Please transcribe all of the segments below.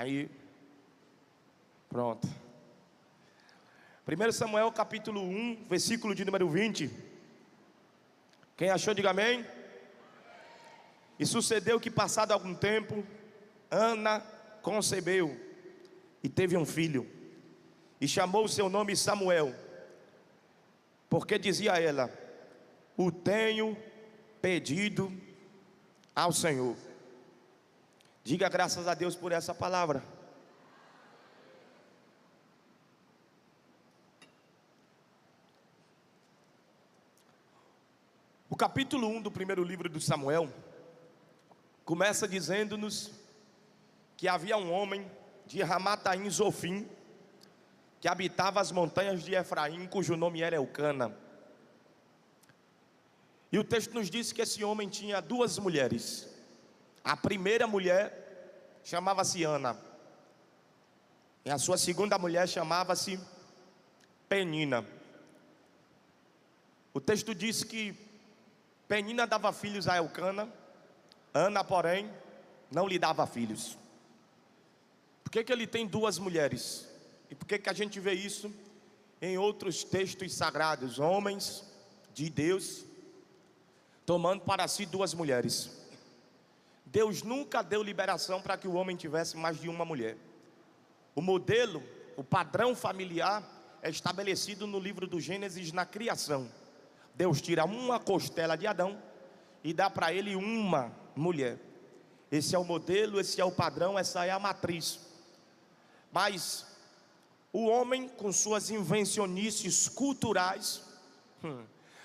Aí, pronto. 1 Samuel capítulo 1, versículo de número 20. Quem achou, diga amém. E sucedeu que, passado algum tempo, Ana concebeu e teve um filho, e chamou o seu nome Samuel, porque dizia a ela: o tenho pedido ao Senhor. Diga graças a Deus por essa palavra. O capítulo 1 do primeiro livro de Samuel começa dizendo-nos que havia um homem de Ramataim Zofim, que habitava as montanhas de Efraim, cujo nome era Elcana. E o texto nos diz que esse homem tinha duas mulheres. A primeira mulher chamava-se Ana, e a sua segunda mulher chamava-se Penina. O texto diz que Penina dava filhos a Elcana, Ana, porém, não lhe dava filhos. Por que ele tem duas mulheres? E por que a gente vê isso em outros textos sagrados? Homens de Deus tomando para si duas mulheres. Deus nunca deu liberação para que o homem tivesse mais de uma mulher. O modelo, o padrão familiar é estabelecido no livro do Gênesis, na criação. Deus tira uma costela de Adão e dá para ele uma mulher. Esse é o modelo, esse é o padrão, essa é a matriz. Mas o homem, com suas invencionices culturais,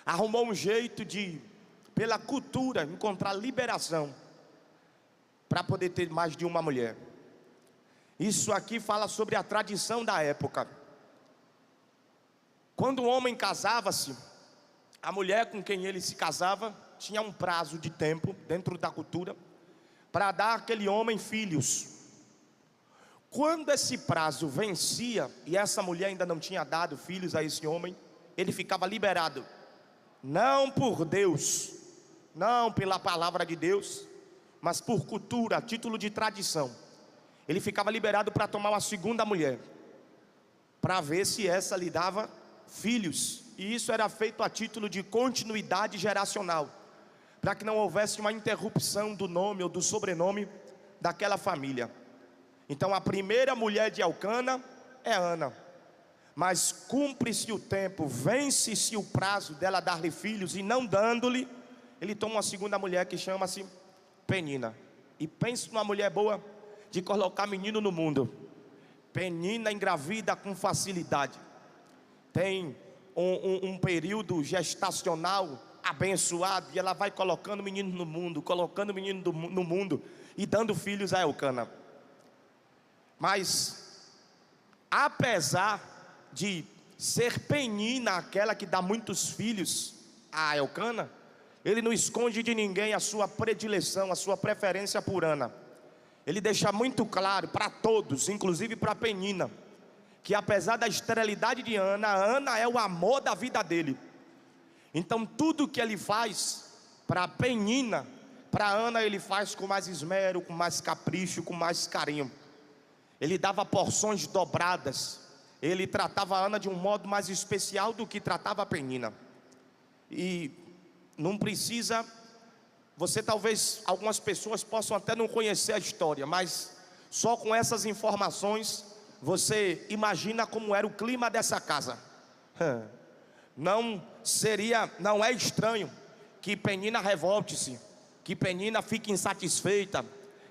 arrumou um jeito de, pela cultura, encontrar liberação para poder ter mais de uma mulher. Isso aqui fala sobre a tradição da época. Quando o homem casava-se, a mulher com quem ele se casava tinha um prazo de tempo dentro da cultura para dar àquele homem filhos. Quando esse prazo vencia e essa mulher ainda não tinha dado filhos a esse homem, ele ficava liberado, não por Deus, não pela palavra de Deus, mas por cultura, a título de tradição. Ele ficava liberado para tomar uma segunda mulher, para ver se essa lhe dava filhos. E isso era feito a título de continuidade geracional, para que não houvesse uma interrupção do nome ou do sobrenome daquela família. Então a primeira mulher de Elcana é Ana. Mas cumpre-se o tempo, vence-se o prazo dela dar-lhe filhos, e não dando-lhe, ele toma uma segunda mulher que chama-se Penina. E pensa numa mulher boa de colocar menino no mundo. Penina engravida com facilidade. Tem um período gestacional abençoado, e ela vai colocando menino no mundo, colocando menino no mundo, e dando filhos a Elcana. Mas apesar de ser Penina aquela que dá muitos filhos a Elcana, ele não esconde de ninguém a sua predileção, a sua preferência por Ana. Ele deixa muito claro para todos, inclusive para Penina, que apesar da esterilidade de Ana, Ana é o amor da vida dele. Então tudo que ele faz para Penina, para Ana, ele faz com mais esmero, com mais capricho, com mais carinho. Ele dava porções dobradas. Ele tratava a Ana de um modo mais especial do que tratava a Penina. E não precisa, você talvez, algumas pessoas possam até não conhecer a história, mas só com essas informações você imagina como era o clima dessa casa. Não é estranho que Penina revolte-se, que Penina fique insatisfeita,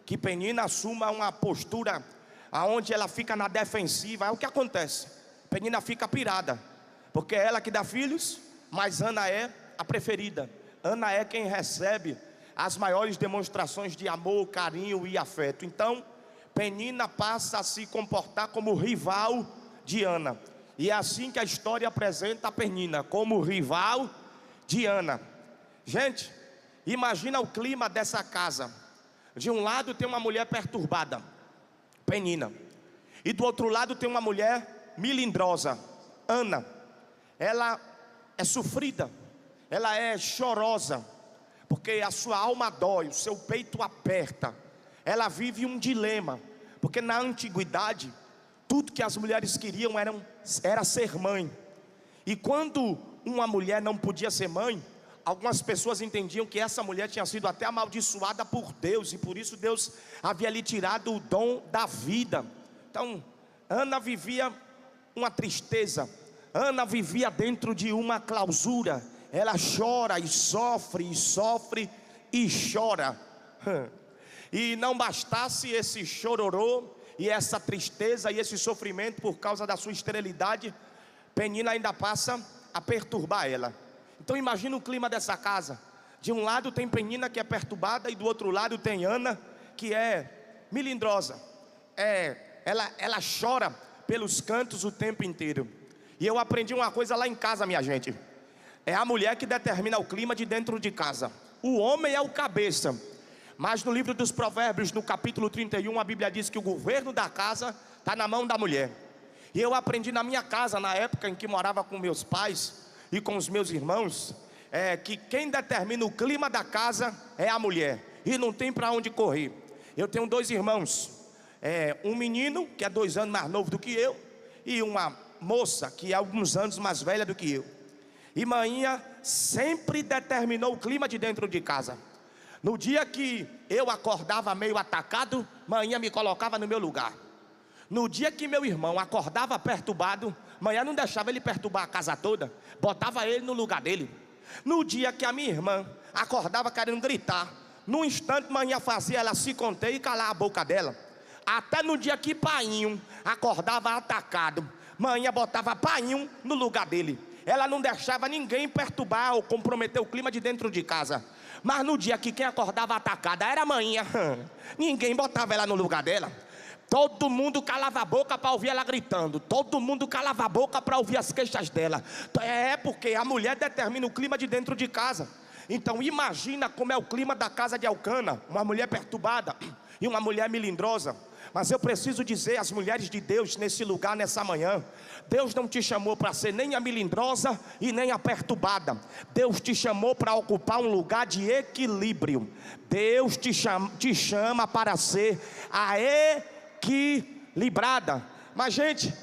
que Penina assuma uma postura aonde ela fica na defensiva. É o que acontece. Penina fica pirada, porque é ela que dá filhos, mas Ana é a preferida. Ana é quem recebe as maiores demonstrações de amor, carinho e afeto. Então Penina passa a se comportar como rival de Ana. E é assim que a história apresenta a Penina, como rival de Ana. Gente, imagina o clima dessa casa. De um lado tem uma mulher perturbada, Penina, e do outro lado tem uma mulher melindrosa, Ana. Ela é sofrida, ela é chorosa, porque a sua alma dói, o seu peito aperta. Ela vive um dilema, Porque na antiguidade, tudo que as mulheres queriam era ser mãe. E quando uma mulher não podia ser mãe, algumas pessoas entendiam que essa mulher tinha sido até amaldiçoada por Deus, e por isso Deus havia lhe tirado o dom da vida. Então, Ana vivia uma tristeza, Ana vivia dentro de uma clausura. Ela chora e sofre, e sofre e chora. E não bastasse esse chororô, e essa tristeza, e esse sofrimento por causa da sua esterilidade, Penina ainda passa a perturbar ela. Então imagina o clima dessa casa. De um lado tem Penina, que é perturbada, e do outro lado tem Ana, que é melindrosa. Ela chora pelos cantos o tempo inteiro. E eu aprendi uma coisa lá em casa, minha gente. É a mulher que determina o clima de dentro de casa. O homem é o cabeça. Mas no livro dos Provérbios, no capítulo 31, a Bíblia diz que o governo da casa está na mão da mulher. E eu aprendi na minha casa, na época em que morava com meus pais e com os meus irmãos, que quem determina o clima da casa é a mulher, e não tem para onde correr. Eu tenho 2 irmãos, um menino que é 2 anos mais novo do que eu, e uma moça que é alguns anos mais velha do que eu. E manhã sempre determinou o clima de dentro de casa. No dia que eu acordava meio atacado, manhã me colocava no meu lugar. No dia que meu irmão acordava perturbado, manhã não deixava ele perturbar a casa toda, botava ele no lugar dele. No dia que a minha irmã acordava querendo gritar, num instante manhã fazia ela se conter e calar a boca dela. Até no dia que Painho acordava atacado, manhã botava Painho no lugar dele. Ela não deixava ninguém perturbar ou comprometer o clima de dentro de casa. Mas no dia que quem acordava atacada era a manhã, ninguém botava ela no lugar dela. Todo mundo calava a boca para ouvir ela gritando. Todo mundo calava a boca para ouvir as queixas dela. Porque a mulher determina o clima de dentro de casa. Então imagina como é o clima da casa de Elcana. Uma mulher perturbada e uma mulher melindrosa. Mas eu preciso dizer às mulheres de Deus nesse lugar, nessa manhã: Deus não te chamou para ser nem a melindrosa e nem a perturbada. Deus te chamou para ocupar um lugar de equilíbrio. Deus te chama para ser a equilibrada. Mas gente,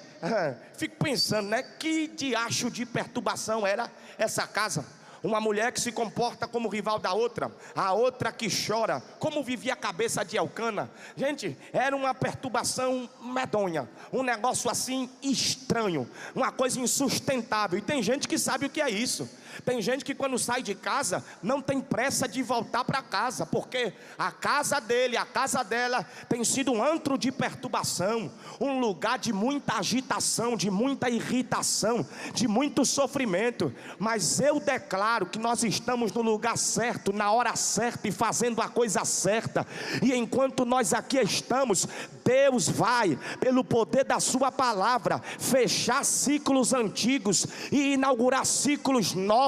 fico pensando, né? Que diacho de perturbação era essa casa. Uma mulher que se comporta como rival da outra, a outra que chora. Como vivia a cabeça de Elcana? Gente, era uma perturbação medonha, um negócio assim estranho, uma coisa insustentável. E tem gente que sabe o que é isso. Tem gente que quando sai de casa não tem pressa de voltar para casa, porque a casa dele, a casa dela tem sido um antro de perturbação, um lugar de muita agitação, de muita irritação, de muito sofrimento. Mas eu declaro que nós estamos no lugar certo, na hora certa e fazendo a coisa certa. E enquanto nós aqui estamos, Deus vai, pelo poder da sua palavra, fechar ciclos antigos e inaugurar ciclos novos.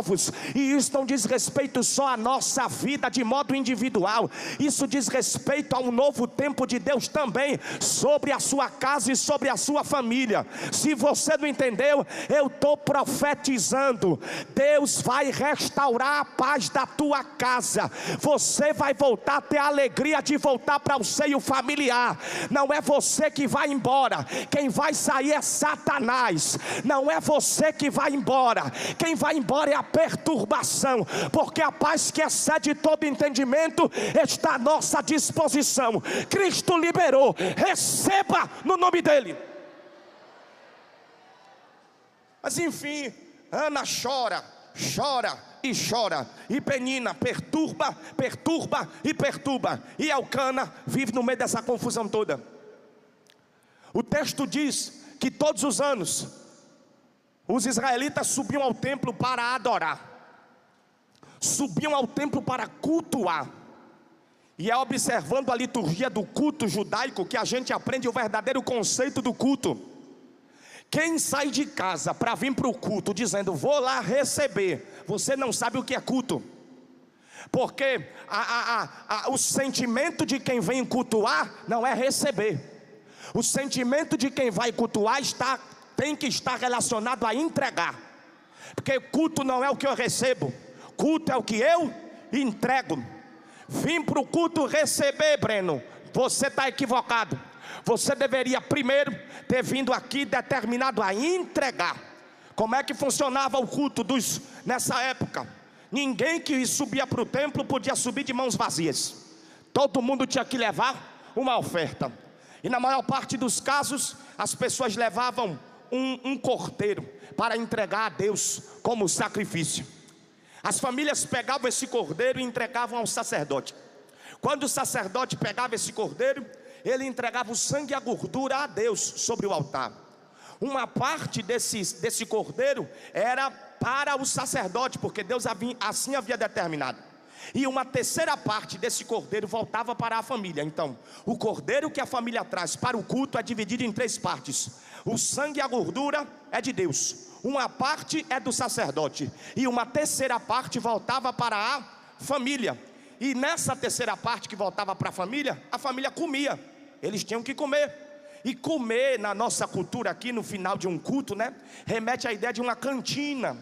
E isso não diz respeito só à nossa vida de modo individual, isso diz respeito a um novo tempo de Deus também sobre a sua casa e sobre a sua família. Se você não entendeu, eu estou profetizando: Deus vai restaurar a paz da tua casa. Você vai voltar a ter a alegria de voltar para o seio familiar. Não é você que vai embora, quem vai sair é Satanás. Não é você que vai embora, quem vai embora é a perturbação, porque a paz que excede todo entendimento está à nossa disposição. Cristo liberou, receba no nome dele. Mas enfim, Ana chora e chora, e Penina perturba e perturba, e Elcana vive no meio dessa confusão toda. O texto diz que todos os anos os israelitas subiam ao templo para adorar, subiam ao templo para cultuar. E é observando a liturgia do culto judaico que a gente aprende o verdadeiro conceito do culto. Quem sai de casa para vir para o culto dizendo vou lá receber, você não sabe o que é culto. Porque o sentimento de quem vem cultuar não é receber. O sentimento de quem vai cultuar tem que estar relacionado a entregar. Porque culto não é o que eu recebo, culto é o que eu entrego. Vim para o culto receber, Breno, você está equivocado. você deveria primeiro ter vindo aqui determinado a entregar. Como é que funcionava o culto nessa época? Ninguém que subia para o templo podia subir de mãos vazias. Todo mundo tinha que levar uma oferta. E na maior parte dos casos, as pessoas levavam um cordeiro para entregar a Deus como sacrifício. As famílias pegavam esse cordeiro e entregavam ao sacerdote. Quando o sacerdote pegava esse cordeiro, ele entregava o sangue e a gordura a Deus sobre o altar. Uma parte desse cordeiro era para o sacerdote, porque Deus assim havia determinado. E uma terceira parte desse cordeiro voltava para a família. Então, o cordeiro que a família traz para o culto é dividido em 3 partes. O sangue e a gordura é de Deus, uma parte é do sacerdote, e uma terceira parte voltava para a família. E nessa terceira parte que voltava para a família comia. Eles tinham que comer. E comer na nossa cultura aqui no final de um culto, né, remete à ideia de uma cantina.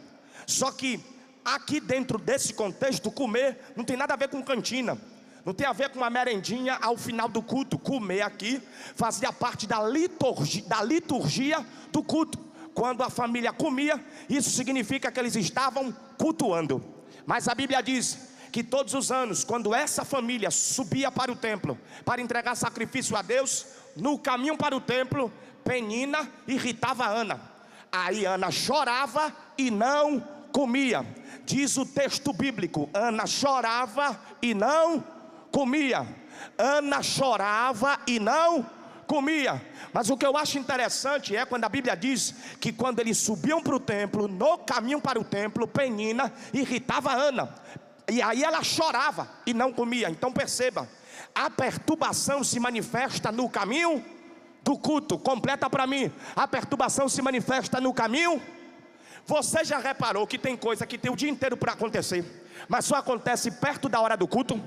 Só que aqui dentro desse contexto, comer não tem nada a ver com cantina, não tem a ver com uma merendinha ao final do culto. Comer aqui fazia parte da liturgia do culto. Quando a família comia, isso significa que eles estavam cultuando. Mas a Bíblia diz que todos os anos, quando essa família subia para o templo para entregar sacrifício a Deus, no caminho para o templo, Penina irritava Ana. Aí Ana chorava e não comia. Diz o texto bíblico: Ana chorava e não comia. Ana chorava e não comia. Mas o que eu acho interessante é quando a Bíblia diz que quando eles subiam para o templo, no caminho para o templo, Penina irritava Ana. E aí ela chorava e não comia. Então perceba, a perturbação se manifesta no caminho do culto. Completa para mim: a perturbação se manifesta no caminho. Você já reparou que tem coisa que tem o dia inteiro para acontecer, mas só acontece perto da hora do culto?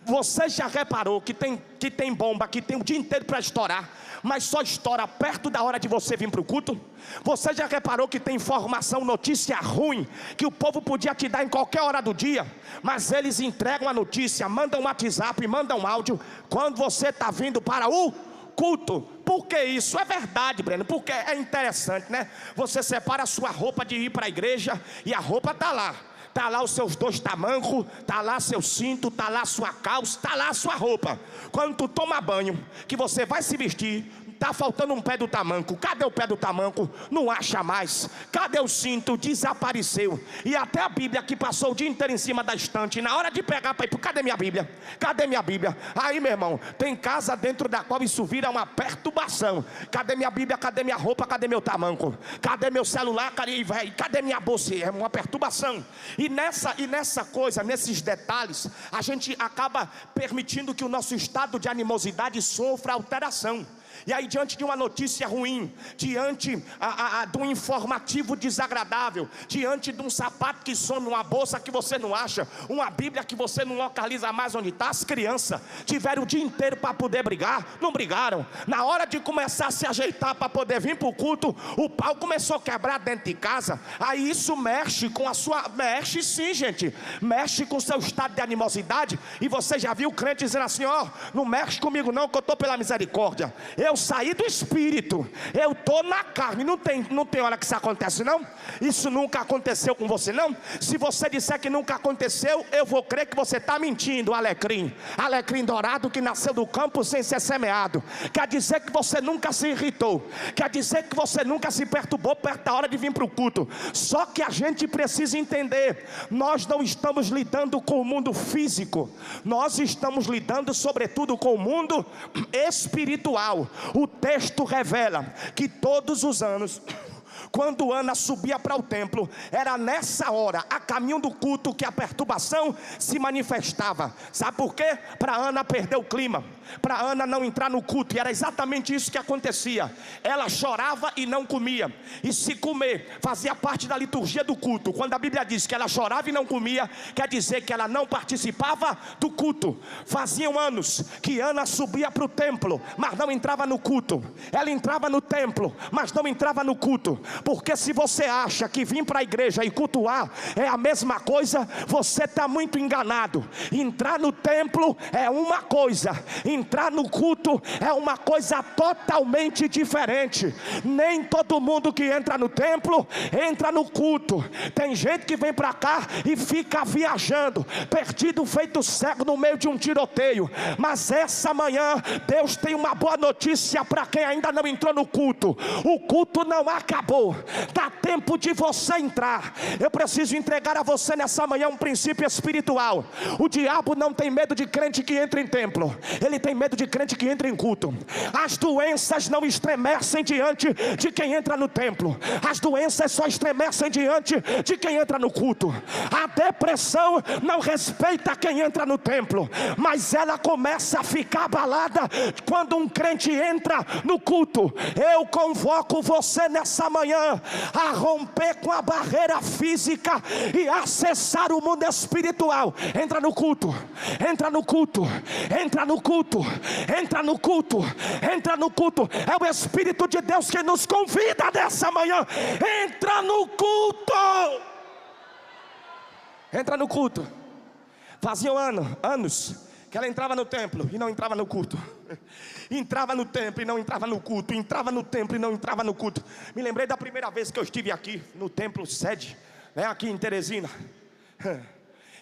Você já reparou que tem bomba que tem o dia inteiro para estourar, mas só estoura perto da hora de você vir para o culto? Você já reparou que tem informação, notícia ruim, que o povo podia te dar em qualquer hora do dia, mas eles entregam a notícia, mandam um WhatsApp, mandam um áudio, quando você está vindo para o culto? Por que isso? É verdade, Breno, porque é interessante, né? Você separa a sua roupa de ir para a igreja e a roupa está lá. Está lá os seus 2 tamancos, está lá seu cinto, está lá sua calça, está lá a sua roupa. Quando tu toma banho, que você vai se vestir, está faltando um pé do tamanco. Cadê o pé do tamanco? Não acha mais. Cadê o cinto? Desapareceu. E até a Bíblia que passou o dia inteiro em cima da estante, na hora de pegar para ir, cadê minha Bíblia? Cadê minha Bíblia? Aí, meu irmão, tem casa dentro da qual isso vira uma perturbação. Cadê minha Bíblia? Cadê minha roupa? Cadê meu tamanco? Cadê meu celular? Cadê minha bolsa? É uma perturbação. E nessa coisa, nesses detalhes, a gente acaba permitindo que o nosso estado de animosidade sofra alteração. E aí, diante de uma notícia ruim, diante de um informativo desagradável, diante de um sapato que some, uma bolsa que você não acha, uma Bíblia que você não localiza mais onde está, as crianças tiveram o dia inteiro para poder brigar, não brigaram. Na hora de começar a se ajeitar para poder vir para o culto, o pau começou a quebrar dentro de casa. Aí isso mexe com a sua... Mexe sim, gente. Mexe com o seu estado de animosidade. E você já viu o crente dizendo assim: ó, não mexe comigo não, que eu estou pela misericórdia. Eu saí do espírito, eu estou na carne. Não tem hora que isso acontece, não? Isso nunca aconteceu com você, não? Se você disser que nunca aconteceu, eu vou crer que você está mentindo. Alecrim dourado que nasceu do campo sem ser semeado. Quer dizer que você nunca se irritou, quer dizer que você nunca se perturbou perto da hora de vir para o culto. Só que a gente precisa entender, nós não estamos lidando com o mundo físico, nós estamos lidando sobretudo com o mundo espiritual. O texto revela que todos os anos, quando Ana subia para o templo, era nessa hora, a caminho do culto, que a perturbação se manifestava. Sabe por quê? Para Ana perder o clima, para Ana não entrar no culto. E era exatamente isso que acontecia. Ela chorava e não comia. E se comer fazia parte da liturgia do culto. Quando a Bíblia diz que ela chorava e não comia, quer dizer que ela não participava do culto. Faziam anos que Ana subia para o templo, mas não entrava no culto. Ela entrava no templo, mas não entrava no culto. Porque se você acha que vir para a igreja e cultuar é a mesma coisa, você está muito enganado. Entrar no templo é uma coisa, Entrar no culto é uma coisa totalmente diferente. Nem todo mundo que entra no templo entra no culto. Tem gente que vem para cá e fica viajando, perdido feito cego no meio de um tiroteio. Mas essa manhã Deus tem uma boa notícia para quem ainda não entrou no culto. O culto não acabou, dá tempo de você entrar. Eu preciso entregar a você nessa manhã um princípio espiritual. O diabo não tem medo de crente que entra em templo, ele tem medo de crente que entra em culto. As doenças não estremecem diante de quem entra no templo, as doenças só estremecem diante de quem entra no culto. A depressão não respeita quem entra no templo, mas ela começa a ficar abalada quando um crente entra no culto. Eu convoco você nessa manhã a romper com a barreira física e acessar o mundo espiritual. Entra no culto, entra no culto, entra no culto, entra no culto, entra no culto. É o Espírito de Deus que nos convida nessa manhã. Entra no culto, entra no culto. Faziam anos que ela entrava no templo e não entrava no culto. Entrava no templo e não entrava no culto. Entrava no templo e não entrava no culto. Me lembrei da primeira vez que eu estive aqui no templo sede, aqui em Teresina.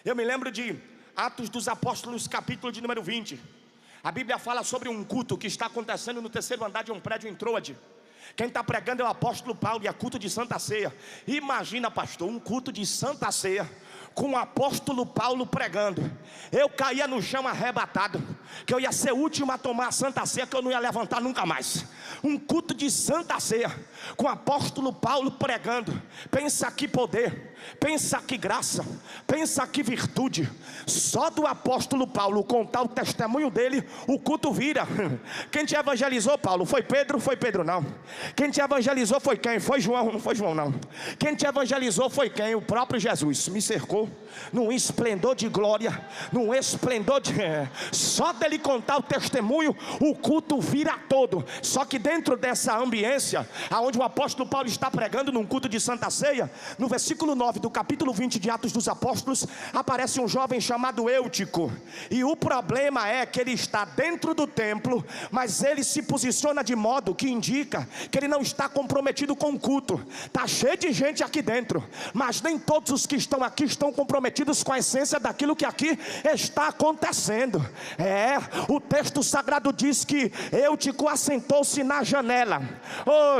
Eu me lembro de Atos dos Apóstolos, capítulo de número 20. A Bíblia fala sobre um culto que está acontecendo no terceiro andar de um prédio em Troade. Quem está pregando é o apóstolo Paulo, e é culto de Santa Ceia. Imagina, pastor, um culto de Santa Ceia com o apóstolo Paulo pregando. Eu caía no chão arrebatado, que eu ia ser o último a tomar a Santa Ceia, que eu não ia levantar nunca mais. Um culto de Santa Ceia com o apóstolo Paulo pregando. Pensa que poder, pensa que graça, pensa que virtude. Só do apóstolo Paulo contar o testemunho dele, o culto vira. Quem te evangelizou, Paulo? Foi Pedro? Foi Pedro não. Quem te evangelizou foi quem? Foi João? Não foi João não. Quem te evangelizou foi quem? O próprio Jesus. Me cercou num esplendor de glória, num esplendor de... Só dele contar o testemunho, o culto vira todo. Só que dentro dessa ambiência, aonde o apóstolo Paulo está pregando num culto de Santa Ceia, no versículo 9 do capítulo 20 de Atos dos Apóstolos, aparece um jovem chamado Eutico. E o problema é que ele está dentro do templo, mas ele se posiciona de modo que indica que ele não está comprometido com o culto. Está cheio de gente aqui dentro, mas nem todos os que estão aqui estão comprometidos com a essência daquilo que aqui está acontecendo. O texto sagrado diz que Eutico assentou-se na janela.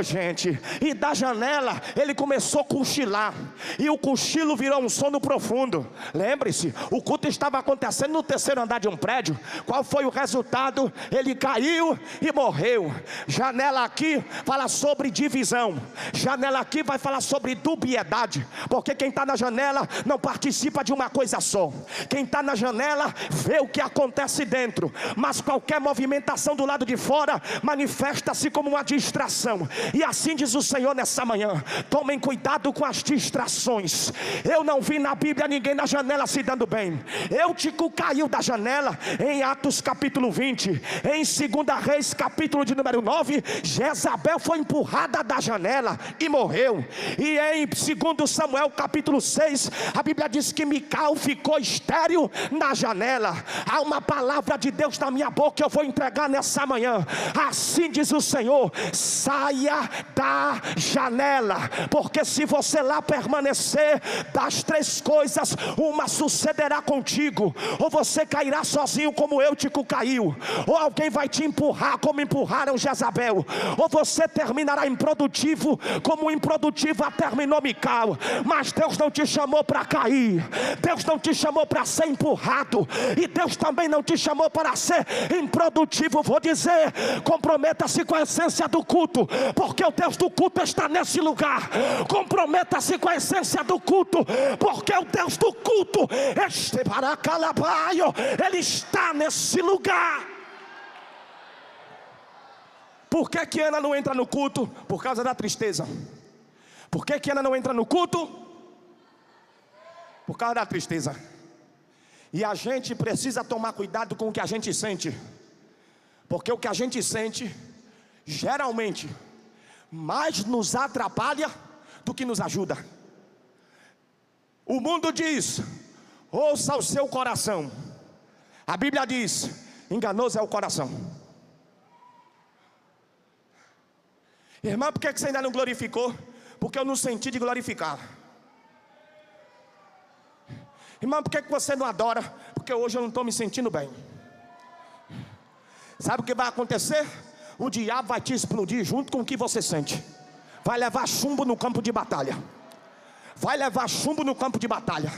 Gente, e da janela ele começou a cochilar, e o cochilo virou um sono profundo. Lembre-se, o culto estava acontecendo no terceiro andar de um prédio. Qual foi o resultado? Ele caiu e morreu. Janela aqui fala sobre divisão, janela aqui vai falar sobre dubiedade, porque quem está na janela não participa de uma coisa só. Quem está na janela vê o que acontece dentro, mas qualquer movimentação do lado de fora manifesta-se como uma distração. E assim diz o Senhor nessa manhã: tomem cuidado com as distrações. Eu não vi na Bíblia ninguém na janela se dando bem. Eutico caiu da janela em Atos capítulo 20. Em 2 Reis capítulo de número 9, Jezabel foi empurrada da janela e morreu. E em 2 Samuel capítulo 6, a Bíblia diz que Mical ficou estéril na janela. Há uma palavra de Deus na minha boca que eu vou entregar nessa manhã. Assim diz o Senhor: saia da janela, porque se você lá permanecer, das três coisas, uma sucederá contigo: ou você cairá sozinho como Eutico caiu, ou alguém vai te empurrar como empurraram Jezabel, ou você terminará improdutivo como improdutiva terminou Mical. Mas Deus não te chamou para cair, Deus não te chamou para ser empurrado, e Deus também não te chamou para ser improdutivo. Vou dizer, comprometa-se com a essência do culto, porque o Deus do culto está nesse lugar. Comprometa-se com a essência do culto, porque o Deus do culto, Ele está nesse lugar. Por que Ana não entra no culto? Por causa da tristeza. Por que Ana não entra no culto? Por causa da tristeza. E a gente precisa tomar cuidado com o que a gente sente, porque o que a gente sente geralmente mais nos atrapalha do que nos ajuda. O mundo diz: ouça o seu coração. A Bíblia diz: enganoso é o coração. Irmã, por que você ainda não glorificou? Porque eu não senti de glorificar. Irmã, por que você não adora? Porque hoje eu não estou me sentindo bem. Sabe o que vai acontecer? O diabo vai te explodir junto com o que você sente. Vai levar chumbo no campo de batalha. Vai levar chumbo no campo de batalha.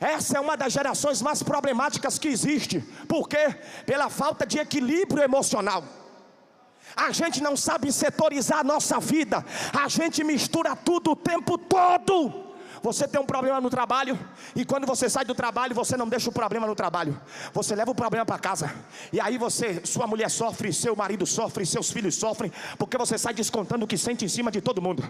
Essa é uma das gerações mais problemáticas que existe. Por quê? Pela falta de equilíbrio emocional. A gente não sabe setorizar a nossa vida. A gente mistura tudo o tempo todo. Você tem um problema no trabalho, e quando você sai do trabalho, você não deixa o problema no trabalho, você leva o problema para casa. E aí sua mulher sofre, seu marido sofre, seus filhos sofrem, porque você sai descontando o que sente em cima de todo mundo.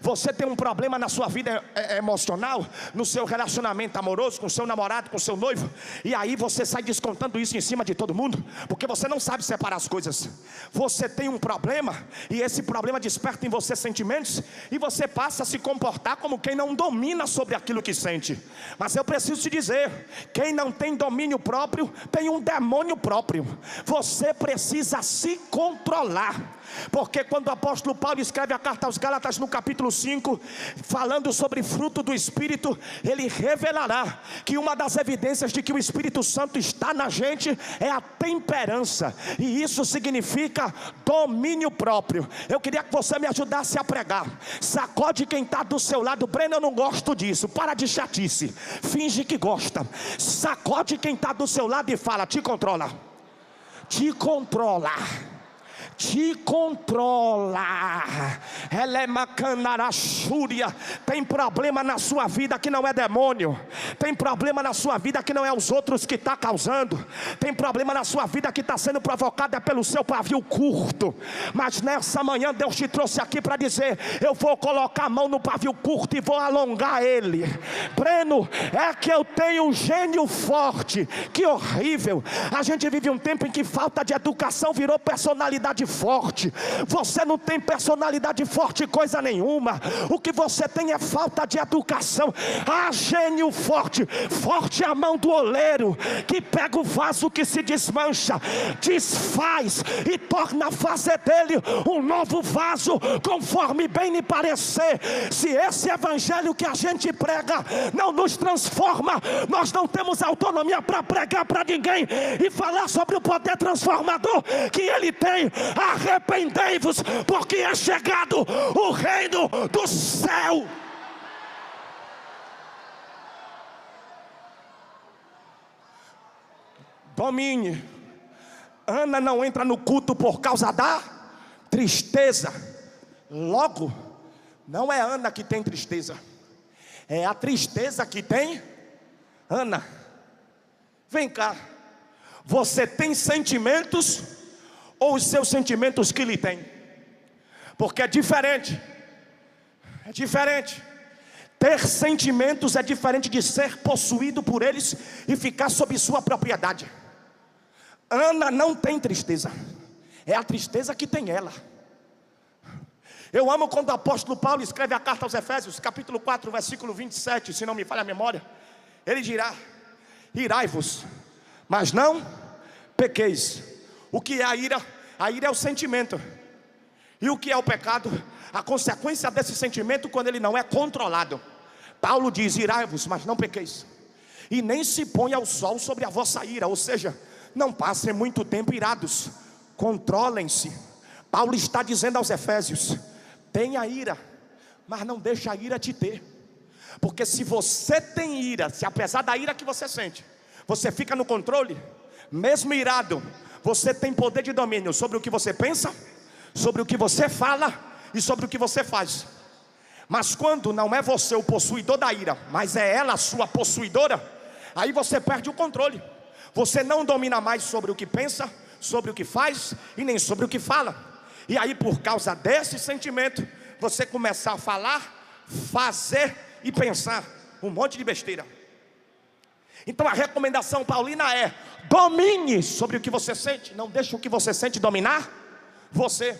Você tem um problema na sua vida emocional, no seu relacionamento amoroso, com seu namorado, com seu noivo, e aí você sai descontando isso em cima de todo mundo, porque você não sabe separar as coisas. Você tem um problema, e esse problema desperta em você sentimentos, e você passa a se comportar como quem não domina sobre aquilo que sente. Mas eu preciso te dizer, quem não tem domínio próprio tem um demônio próprio. Você precisa se controlar, porque quando o apóstolo Paulo escreve a carta aos Gálatas no capítulo 5, falando sobre fruto do Espírito, ele revelará que uma das evidências de que o Espírito Santo está na gente é a temperança, e isso significa domínio próprio. Eu queria que você me ajudasse a pregar. Sacode quem está do seu lado. Breno, eu não gosto disso, para de chatice, finge que gosta. Sacode quem está do seu lado e fala: te controla, te controla, te controla. Ela é macanarachúria. Tem problema na sua vida que não é demônio. Tem problema na sua vida que não é os outros que está causando. Tem problema na sua vida que está sendo provocada pelo seu pavio curto. Mas nessa manhã Deus te trouxe aqui para dizer: eu vou colocar a mão no pavio curto e vou alongar ele. Breno, é que eu tenho um gênio forte. Que horrível. A gente vive um tempo em que falta de educação virou personalidade forte. Você não tem personalidade forte coisa nenhuma. O que você tem é falta de educação. Gênio forte. Forte é a mão do oleiro, que pega o vaso que se desmancha, desfaz e torna a fazer dele um novo vaso, conforme bem lhe parecer. Se esse evangelho que a gente prega não nos transforma, nós não temos autonomia para pregar para ninguém e falar sobre o poder transformador que ele tem. Arrependei-vos, porque é chegado o reino do céu. Domine. Ana não entra no culto por causa da tristeza. Logo, não é Ana que tem tristeza, é a tristeza que tem Ana. Vem cá, você tem sentimentos ou os seus sentimentos que lhe têm? Porque é diferente. É diferente. Ter sentimentos é diferente de ser possuído por eles e ficar sob sua propriedade. Ana não tem tristeza, é a tristeza que tem ela. Eu amo quando o apóstolo Paulo escreve a carta aos Efésios, capítulo 4, versículo 27, se não me falha a memória. Ele dirá: irai-vos, mas não pequeis. O que é a ira? A ira é o sentimento. E o que é o pecado? A consequência desse sentimento quando ele não é controlado. Paulo diz: irai-vos, mas não pequeis. E nem se ponha o sol sobre a vossa ira. Ou seja, não passem muito tempo irados, controlem-se. Paulo está dizendo aos Efésios: tenha ira, mas não deixe a ira te ter. Porque se você tem ira, se apesar da ira que você sente, você fica no controle, mesmo irado, você tem poder de domínio sobre o que você pensa, sobre o que você fala e sobre o que você faz. Mas quando não é você o possuidor da ira, mas é ela a sua possuidora, aí você perde o controle. Você não domina mais sobre o que pensa, sobre o que faz e nem sobre o que fala. E aí, por causa desse sentimento, você começa a falar, fazer e pensar um monte de besteira. Então a recomendação paulina é: domine sobre o que você sente, não deixe o que você sente dominar você.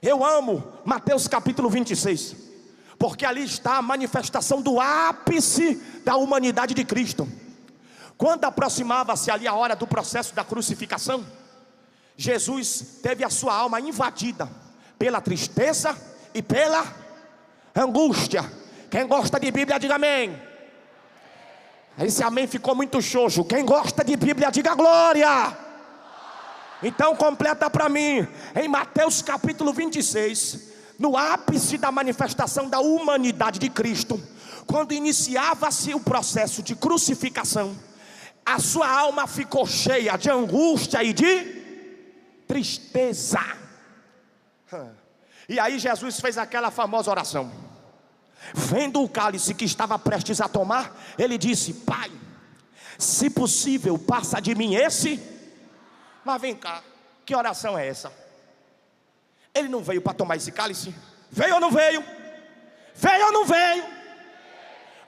Eu amo Mateus capítulo 26, porque ali está a manifestação do ápice da humanidade de Cristo. Quando aproximava-se ali a hora do processo da crucificação, Jesus teve a sua alma invadida pela tristeza e pela angústia. Quem gosta de Bíblia, diga amém. Esse amém ficou muito xoxo. Quem gosta de Bíblia, diga glória. Então completa para mim. Em Mateus capítulo 26, no ápice da manifestação da humanidade de Cristo, quando iniciava-se o processo de crucificação, a sua alma ficou cheia de angústia e de tristeza. E aí Jesus fez aquela famosa oração. Vendo o cálice que estava prestes a tomar, ele disse: Pai, se possível, passa de mim esse. Mas vem cá, que oração é essa? Ele não veio para tomar esse cálice? Veio ou não veio? Veio ou não veio?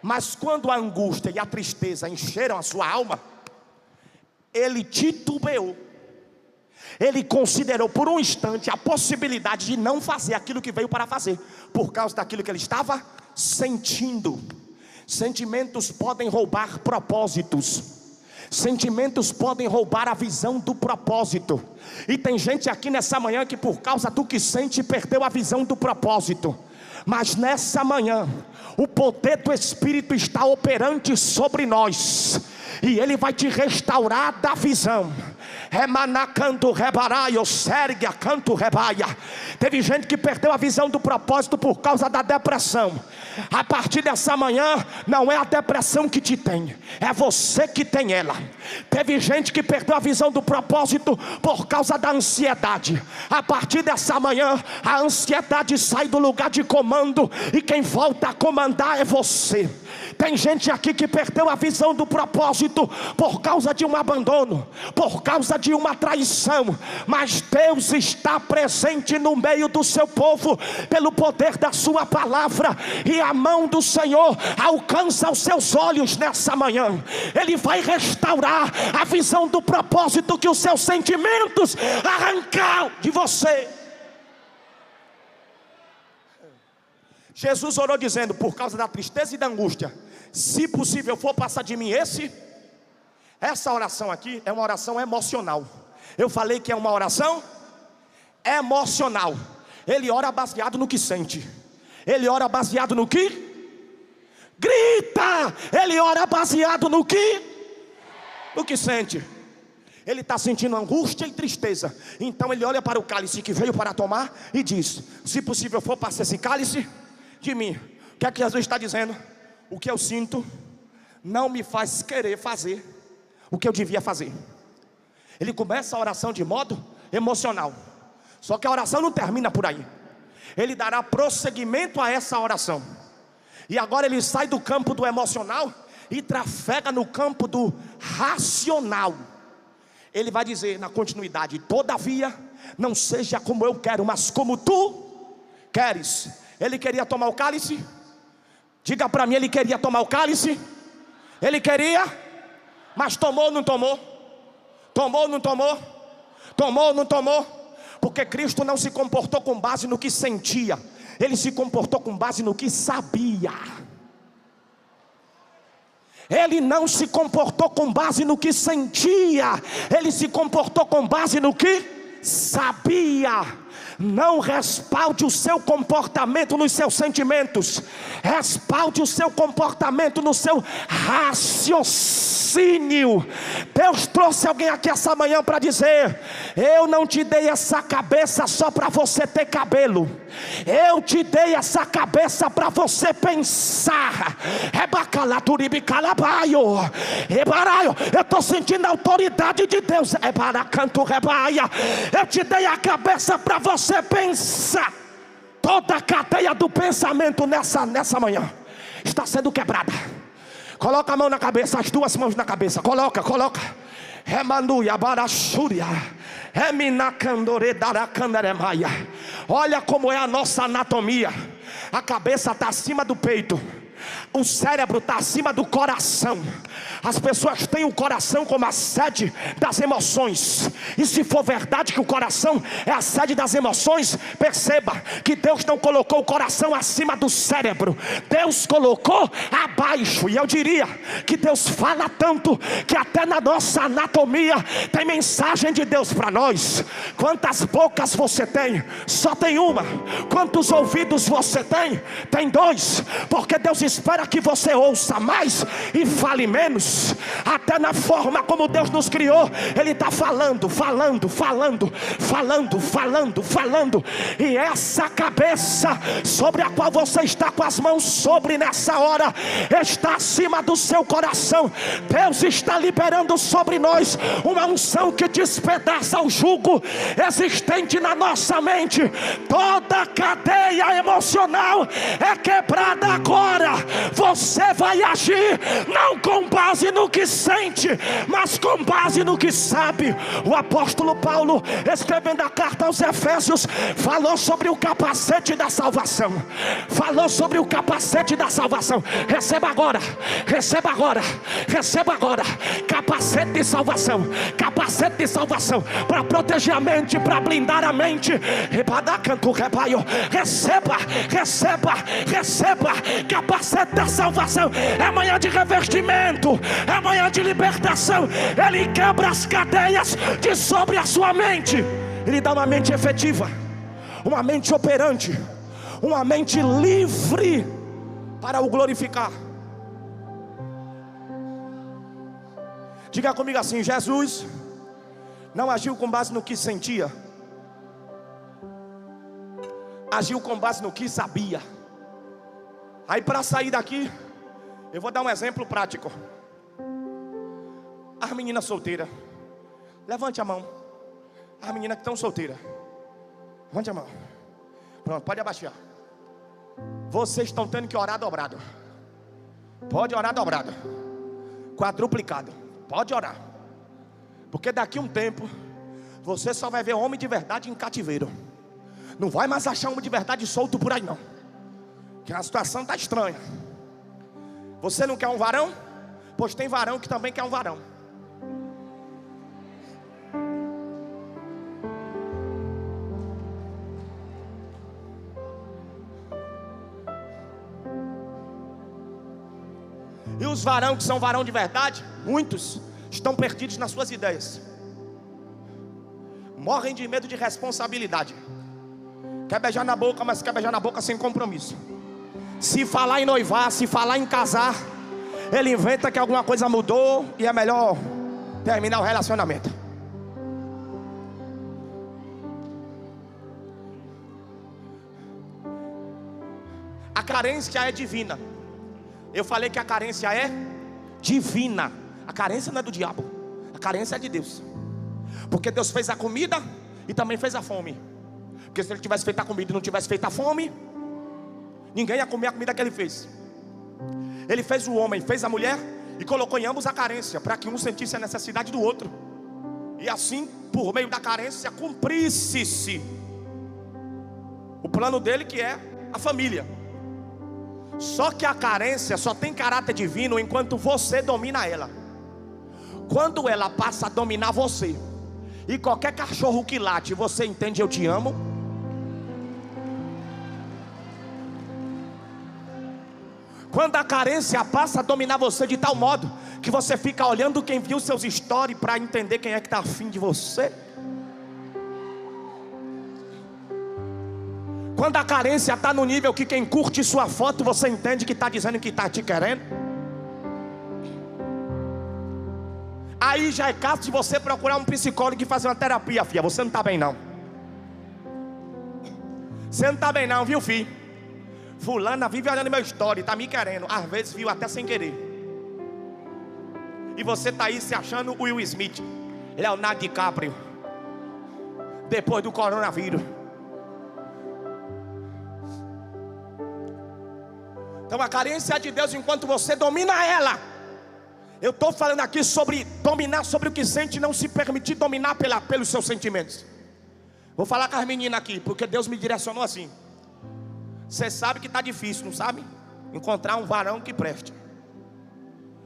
Mas quando a angústia e a tristeza encheram a sua alma, ele titubeou. Ele considerou por um instante a possibilidade de não fazer aquilo que veio para fazer, por causa daquilo que ele estava sentindo. Sentimentos podem roubar propósitos. Sentimentos podem roubar a visão do propósito. E tem gente aqui nessa manhã que por causa do que sente perdeu a visão do propósito. Mas nessa manhã o poder do Espírito está operante sobre nós, e Ele vai te restaurar da visão. Remanacanto rebaraio, serga canto rebaia. Teve gente que perdeu a visão do propósito por causa da depressão. A partir dessa manhã, não é a depressão que te tem, é você que tem ela. Teve gente que perdeu a visão do propósito por causa da ansiedade. A partir dessa manhã, a ansiedade sai do lugar de comando, e quem volta a comandar é você. Tem gente aqui que perdeu a visão do propósito por causa de um abandono, por causa de uma traição. Mas Deus está presente no meio do seu povo, pelo poder da sua palavra. E a mão do Senhor alcança os seus olhos nessa manhã. Ele vai restaurar a visão do propósito que os seus sentimentos arrancaram de você. Jesus orou dizendo, por causa da tristeza e da angústia: se possível for, passa de mim esse. Essa oração aqui é uma oração emocional. Eu falei que é uma oração emocional. Ele ora baseado no que sente. Ele ora baseado no que grita. Ele ora baseado no que sente. Ele está sentindo angústia e tristeza. Então ele olha para o cálice que veio para tomar e diz: se possível for, passa esse cálice de mim. O que é que Jesus está dizendo? O que eu sinto não me faz querer fazer o que eu devia fazer. Ele começa a oração de modo emocional. Só que a oração não termina por aí. Ele dará prosseguimento a essa oração. E agora ele sai do campo do emocional e trafega no campo do racional. Ele vai dizer na continuidade: todavia, não seja como eu quero, mas como tu queres. Ele queria tomar o cálice? Diga para mim, ele queria tomar o cálice? Ele queria, mas tomou ou não tomou? Tomou ou não tomou? Tomou ou não tomou? Porque Cristo não se comportou com base no que sentia, Ele se comportou com base no que sabia. Ele não se comportou com base no que sentia, Ele se comportou com base no que sabia. Não respalde o seu comportamento nos seus sentimentos, respalde o seu comportamento no seu raciocínio. Deus trouxe alguém aqui essa manhã para dizer: eu não te dei essa cabeça só para você ter cabelo, eu te dei essa cabeça para você pensar. Eu estou sentindo a autoridade de Deus. Eu te dei a cabeça para você pensar. Toda a cadeia do pensamento nessa manhã está sendo quebrada. Coloca a mão na cabeça, as duas mãos na cabeça. Coloca. Olha como é a nossa anatomia. A cabeça está acima do peito, O cérebro está acima do coração. As pessoas têm o coração como a sede das emoções. E se for verdade que o coração é a sede das emoções, perceba que Deus não colocou o coração acima do cérebro. Deus colocou abaixo. E eu diria que Deus fala tanto que até na nossa anatomia tem mensagem de Deus para nós. Quantas bocas você tem? Só tem uma. Quantos ouvidos você tem? Tem dois. Porque Deus espera que você ouça mais e fale menos. Até na forma como Deus nos criou, Ele está falando. E essa cabeça sobre a qual você está com as mãos sobre nessa hora, está acima do seu coração. Deus está liberando sobre nós uma unção que despedaça o jugo existente na nossa mente. Toda cadeia emocional é quebrada agora. Você vai agir não com base no que sente, mas com base no que sabe. O apóstolo Paulo, escrevendo a carta aos Efésios, falou sobre o capacete da salvação. Receba agora. Capacete de salvação para proteger a mente, para blindar a mente. Receba capacete da salvação. É manhã de revestimento, é manhã de libertação. Ele quebra as cadeias de sobre a sua mente. Ele dá uma mente efetiva, uma mente operante, uma mente livre para o glorificar. Diga comigo assim: Jesus não agiu com base no que sentia, agiu com base no que sabia. Aí, para sair daqui, eu vou dar um exemplo prático. As meninas solteiras, levante a mão. As meninas que estão solteiras, levante a mão. Pronto, pode abaixar. Vocês estão tendo que orar dobrado. Pode orar dobrado, quadruplicado. Pode orar. Porque daqui a um tempo você só vai ver homem de verdade em cativeiro. Não vai mais achar homem de verdade solto por aí não. Que a situação está estranha. Você não quer um varão? Pois tem varão que também quer um varão. E os varão que são varão de verdade, muitos estão perdidos nas suas ideias. Morrem de medo de responsabilidade. Quer beijar na boca, mas quer beijar na boca sem compromisso. Se falar em noivar, se falar em casar, ele inventa que alguma coisa mudou e é melhor terminar o relacionamento. A carência é divina. Eu falei que a carência é divina. A carência não é do diabo, a carência é de Deus. Porque Deus fez a comida e também fez a fome. Porque se Ele tivesse feito a comida e não tivesse feito a fome, ninguém ia comer a comida que Ele fez. Ele fez o homem, fez a mulher e colocou em ambos a carência, para que um sentisse a necessidade do outro. E assim, por meio da carência, cumprisse-se o plano dele, que é a família. Só que a carência só tem caráter divino enquanto você domina ela. Quando ela passa a dominar você, e qualquer cachorro que late, você entende: eu te amo. Quando a carência passa a dominar você de tal modo que você fica olhando quem viu seus stories para entender quem é que está afim de você. Quando a carência está no nível que quem curte sua foto, você entende que está dizendo que está te querendo. Aí já é caso de você procurar um psicólogo e fazer uma terapia, filha. Você não está bem não. Você não está bem não, viu, filho? Fulana vive olhando meu story, está me querendo. Às vezes viu até sem querer. E você está aí se achando o Will Smith, Leonardo DiCaprio, depois do coronavírus. Então a carência é de Deus enquanto você domina ela. Eu estou falando aqui sobre dominar sobre o que sente e não se permitir dominar pelos seus sentimentos. Vou falar com as meninas aqui, porque Deus me direcionou assim. Você sabe que está difícil, não sabe? encontrar um varão que preste.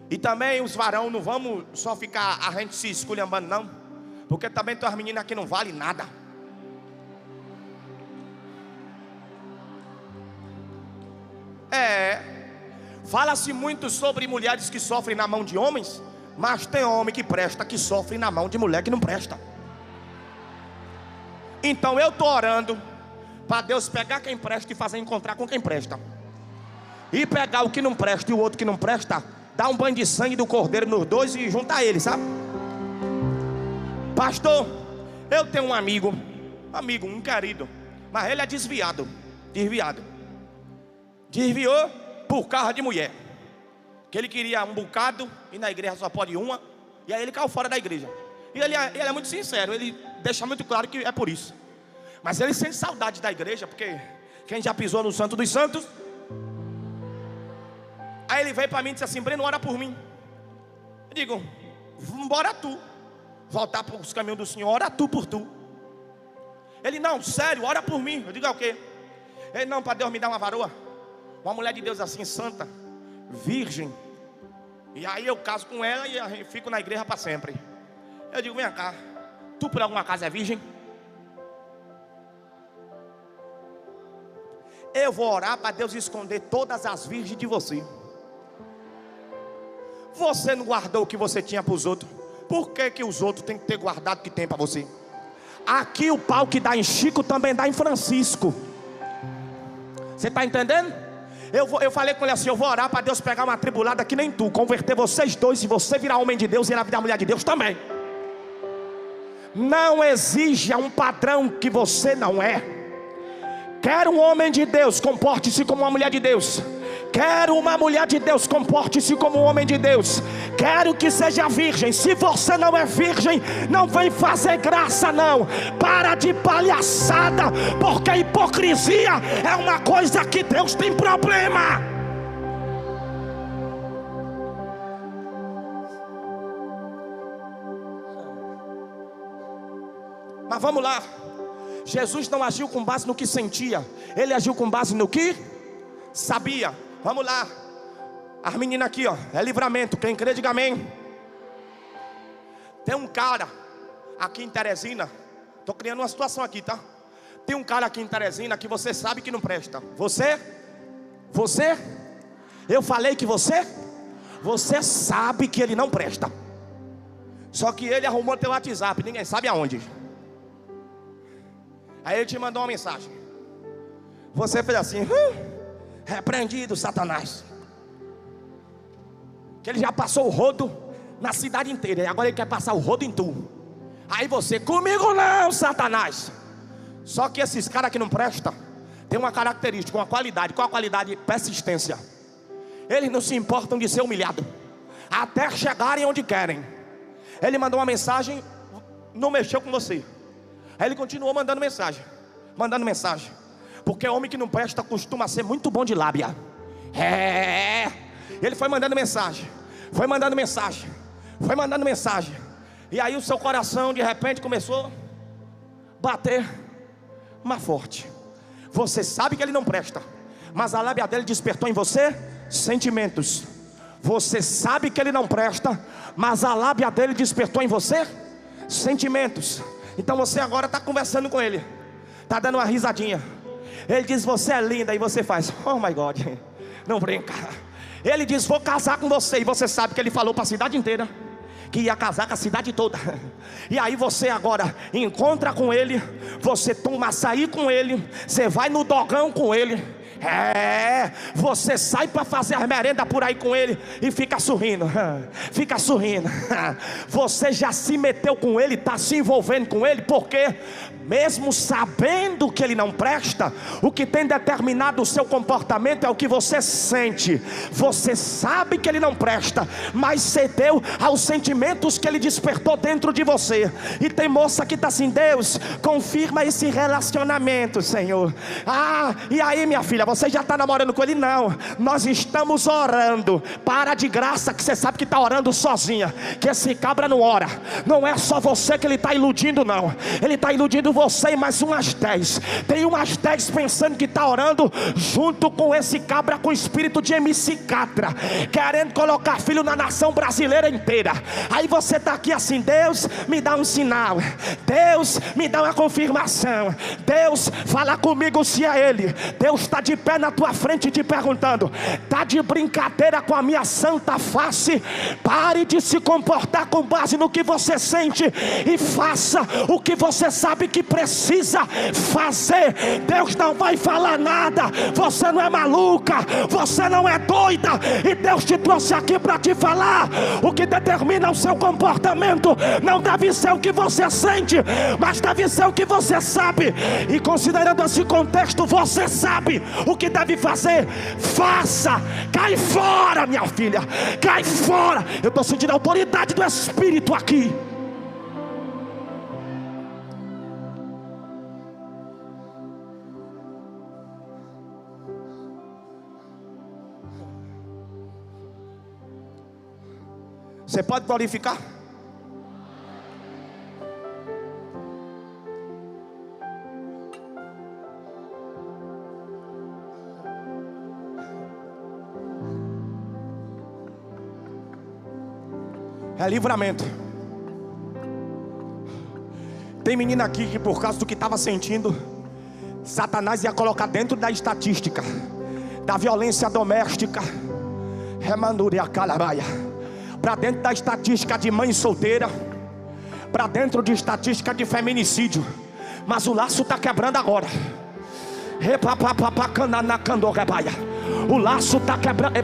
E também os varão não vamos só ficar a gente se esculhambando não, porque também tem umas meninas que não valem nada. Fala-se muito sobre mulheres que sofrem na mão de homens, mas tem homem que presta que sofre na mão de mulher que não presta. Então eu estou orando para Deus pegar quem presta e fazer encontrar com quem presta, e pegar o que não presta e o outro que não presta, dar um banho de sangue do cordeiro nos dois e juntar eles, sabe? Pastor, eu tenho um amigo, um querido, mas ele é desviado. Desviou por causa de mulher, que ele queria um bocado e na igreja só pode uma, e aí ele caiu fora da igreja. E ele é muito sincero, ele deixa muito claro que é por isso. Mas ele sente saudade da igreja, porque quem já pisou no Santo dos Santos. Aí ele veio para mim e disse assim: Breno, ora por mim. Eu digo: embora tu voltar para os caminhos do Senhor, ora tu por tu. Ele: não, sério, ora por mim. Eu digo: é o quê? Ele: não, para Deus me dar uma varoa, uma mulher de Deus assim, santa, virgem, e aí eu caso com ela e fico na igreja para sempre. Eu digo: vem cá, tu por alguma acaso é virgem? Eu vou orar para Deus esconder todas as virgens de você. Você não guardou o que você tinha para os outros, por que os outros têm que ter guardado o que tem para você? Aqui o pau que dá em Chico também dá em Francisco. Você está entendendo? Eu falei com ele assim: eu vou orar para Deus pegar uma tribulada que nem tu, converter vocês dois, e você virar homem de Deus e ela virar mulher de Deus também. Não exija um padrão que você não é. Quer um homem de Deus, comporte-se como uma mulher de Deus. Quero uma mulher de Deus, comporte-se como um homem de Deus. Quero que seja virgem. Se você não é virgem, não vem fazer graça não. Para de palhaçada, porque a hipocrisia é uma coisa que Deus tem problema. Mas vamos lá. Jesus não agiu com base no que sentia, ele agiu com base no que sabia. Vamos lá. As meninas aqui, ó, é livramento. Quem crê, diga amém. Tem um cara aqui em Teresina. Estou criando uma situação aqui, tá? Tem um cara aqui em Teresina que você sabe que não presta. Você, eu falei que você sabe que ele não presta. Só que ele arrumou teu WhatsApp, ninguém sabe aonde. Aí ele te mandou uma mensagem. Você fez assim: repreendido, Satanás. Que ele já passou o rodo na cidade inteira, e agora ele quer passar o rodo em tu. Aí você: comigo não, Satanás. Só que esses caras que não prestam tem uma característica, uma qualidade. Qual a qualidade? Persistência. Eles não se importam de ser humilhado até chegarem onde querem. Ele mandou uma mensagem, não mexeu com você. Aí ele continuou mandando mensagem. Porque homem que não presta costuma ser muito bom de lábia. Ele foi mandando mensagem. E aí o seu coração de repente começou a bater mais forte. Você sabe que ele não presta, mas a lábia dele despertou em você sentimentos. Você sabe que ele não presta, mas a lábia dele despertou em você sentimentos. Então você agora está conversando com ele, está dando uma risadinha. Ele diz: você é linda, e você faz: oh my God, não brinca. Ele diz: vou casar com você, e você sabe que ele falou para a cidade inteira que ia casar com a cidade toda. E aí você agora encontra com ele, você toma açaí com ele, você vai no dogão com ele. Você sai para fazer as merendas por aí com ele e fica sorrindo. Você já se meteu com ele, está se envolvendo com ele, porque mesmo sabendo que ele não presta, o que tem determinado o seu comportamento é o que você sente. Você sabe que ele não presta, mas cedeu aos sentimentos que ele despertou dentro de você. E tem moça que está assim: Deus, confirma esse relacionamento, Senhor. E aí, minha filha, você já está namorando com ele? Não, nós estamos orando. Para de graça, que você sabe que está orando sozinha, que esse cabra não ora. Não é só você que ele está iludindo, não. Ele está iludindo você e mais umas 10. Tem umas 10 pensando que está orando junto com esse cabra com espírito de MC Catra, querendo colocar filho na nação brasileira inteira. Aí você está aqui assim: Deus, me dá um sinal, Deus, me dá uma confirmação, Deus, fala comigo se é Ele. Deus está de pé na tua frente te perguntando: está de brincadeira com a minha santa face? Pare de se comportar com base no que você sente e faça o que você sabe que precisa fazer. Deus não vai falar nada. Você não é maluca, você não é doida, e Deus te trouxe aqui para te falar. O que determina o seu comportamento não deve ser o que você sente, mas deve ser o que você sabe. E considerando esse contexto, você sabe o que deve fazer. Faça. Cai fora, minha filha, cai fora. Eu estou sentindo a autoridade do Espírito aqui. Você pode glorificar? É livramento. Tem menina aqui que por causa do que estava sentindo, Satanás ia colocar dentro da estatística da violência doméstica, para dentro da estatística de mãe solteira, para dentro de estatística de feminicídio. Mas o laço está quebrando agora. O laço está quebrando.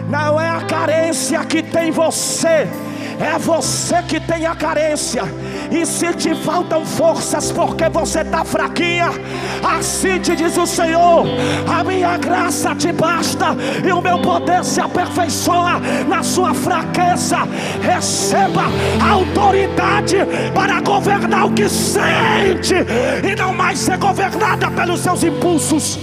Não é a carência que tem você, é você que tem a carência. E se te faltam forças porque você está fraquinha, assim te diz o Senhor: a minha graça te basta e o meu poder se aperfeiçoa na sua fraqueza. Receba a autoridade para governar o que sente e não mais ser governada pelos seus impulsos.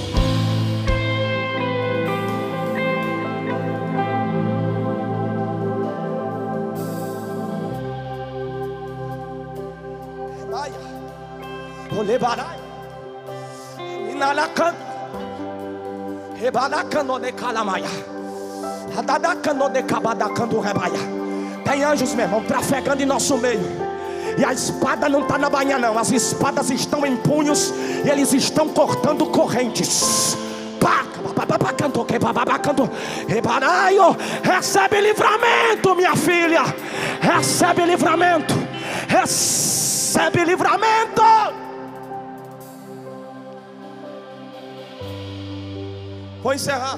Tem anjos, meu irmão, trafegando em nosso meio. E a espada não está na bainha, não. As espadas estão em punhos e eles estão cortando correntes. Recebe livramento, minha filha. Recebe livramento. Recebe livramento. Vou encerrar.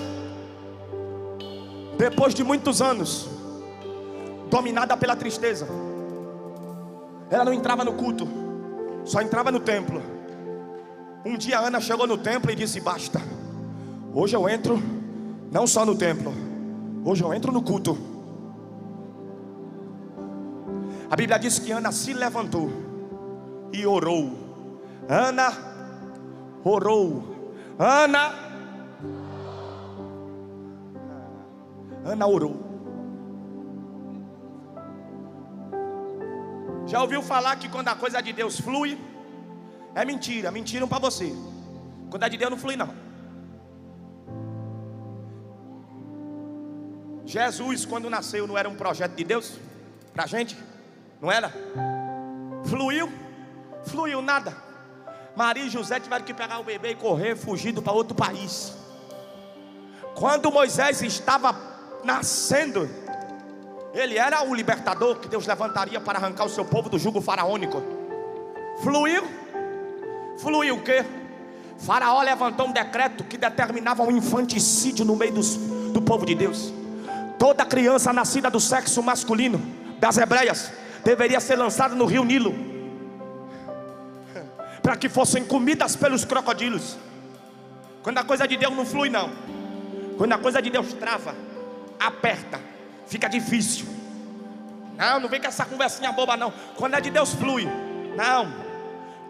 Depois de muitos anos dominada pela tristeza, ela não entrava no culto, só entrava no templo. Um dia Ana chegou no templo e disse: basta, hoje eu entro não só no templo, hoje eu entro no culto. A Bíblia diz que Ana se levantou e orou. Ana orou. Ana orou. Já ouviu falar que quando a coisa de Deus flui, é mentira? Mentiram para você. Quando é de Deus não flui, não. Jesus, quando nasceu, não era um projeto de Deus para a gente? Não era? Fluiu nada. Maria e José tiveram que pegar o bebê e correr, fugido para outro país. Quando Moisés estava nascendo, ele era o libertador que Deus levantaria para arrancar o seu povo do jugo faraônico. Fluiu o quê? Faraó levantou um decreto que determinava um infanticídio no meio do povo de Deus. Toda criança nascida do sexo masculino das hebreias deveria ser lançada no rio Nilo, para que fossem comidas pelos crocodilos. Quando a coisa de Deus não flui, não. Quando a coisa de Deus trava, aperta, fica difícil. Não vem com essa conversinha boba, não. Quando é de Deus flui. Não.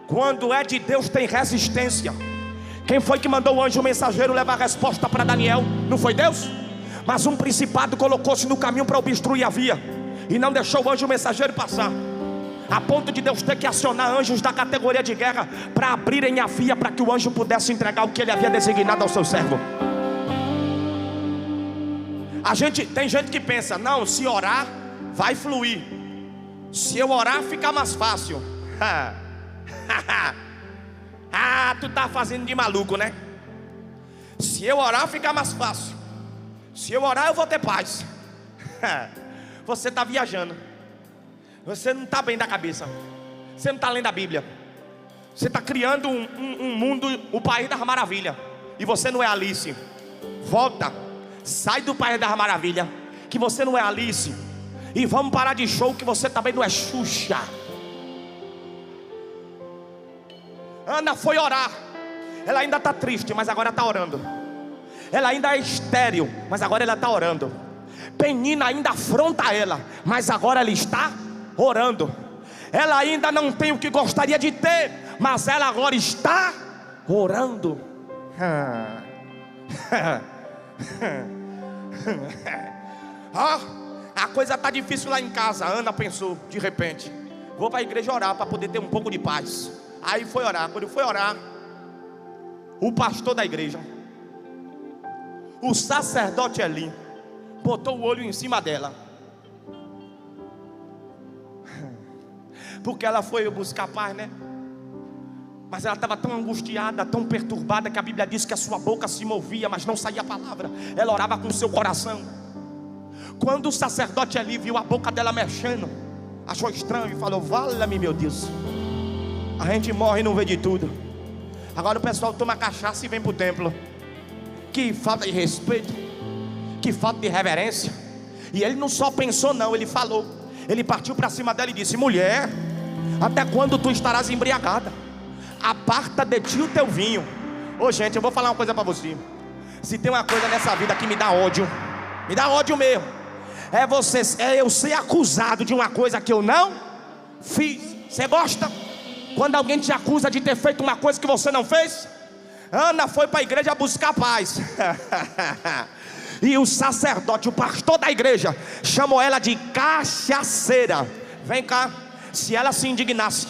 Quando é de Deus tem resistência. Quem foi que mandou o anjo mensageiro levar a resposta para Daniel? Não foi Deus? Mas um principado colocou-se no caminho para obstruir a via e não deixou o anjo mensageiro passar, a ponto de Deus ter que acionar anjos da categoria de guerra para abrirem a via, para que o anjo pudesse entregar o que ele havia designado ao seu servo. Tem gente que pensa: não, se orar vai fluir, se eu orar fica mais fácil. Tu tá fazendo de maluco, né? Se eu orar fica mais fácil, se eu orar eu vou ter paz. Você está viajando, você não está bem da cabeça, você não está lendo a Bíblia, você está criando um mundo, o país das maravilhas, e você não é Alice. Volta, sai do país das maravilhas, que você não é Alice, e vamos parar de show, que você também não é Xuxa. Ana foi orar, ela ainda está triste, mas agora está orando. Ela ainda é estéril, mas agora ela está orando. Penina ainda afronta ela, mas agora ela está orando. Ela ainda não tem o que gostaria de ter, mas ela agora está orando. A coisa está difícil lá em casa. A Ana pensou, de repente: vou para a igreja orar para poder ter um pouco de paz. Aí foi orar. Quando foi orar, o pastor da igreja, o sacerdote ali, botou o olho em cima dela, porque ela foi buscar paz, né? Mas ela estava tão angustiada, tão perturbada, que a Bíblia diz que a sua boca se movia, mas não saía a palavra. Ela orava com o seu coração. Quando o sacerdote ali viu a boca dela mexendo, achou estranho e falou: vala-me, meu Deus, a gente morre e não vê de tudo. Agora o pessoal toma cachaça e vem para o templo. Que falta de respeito, que falta de reverência. E ele não só pensou não, ele falou. Ele partiu para cima dela e disse: mulher, até quando tu estarás embriagada? Aparta de ti o teu vinho. Ô gente, eu vou falar uma coisa para você. Se tem uma coisa nessa vida que me dá ódio mesmo, é eu ser acusado de uma coisa que eu não fiz. Você gosta quando alguém te acusa de ter feito uma coisa que você não fez? Ana foi para a igreja buscar paz. E o sacerdote, o pastor da igreja, chamou ela de cachaceira. Vem cá. Se ela se indignasse,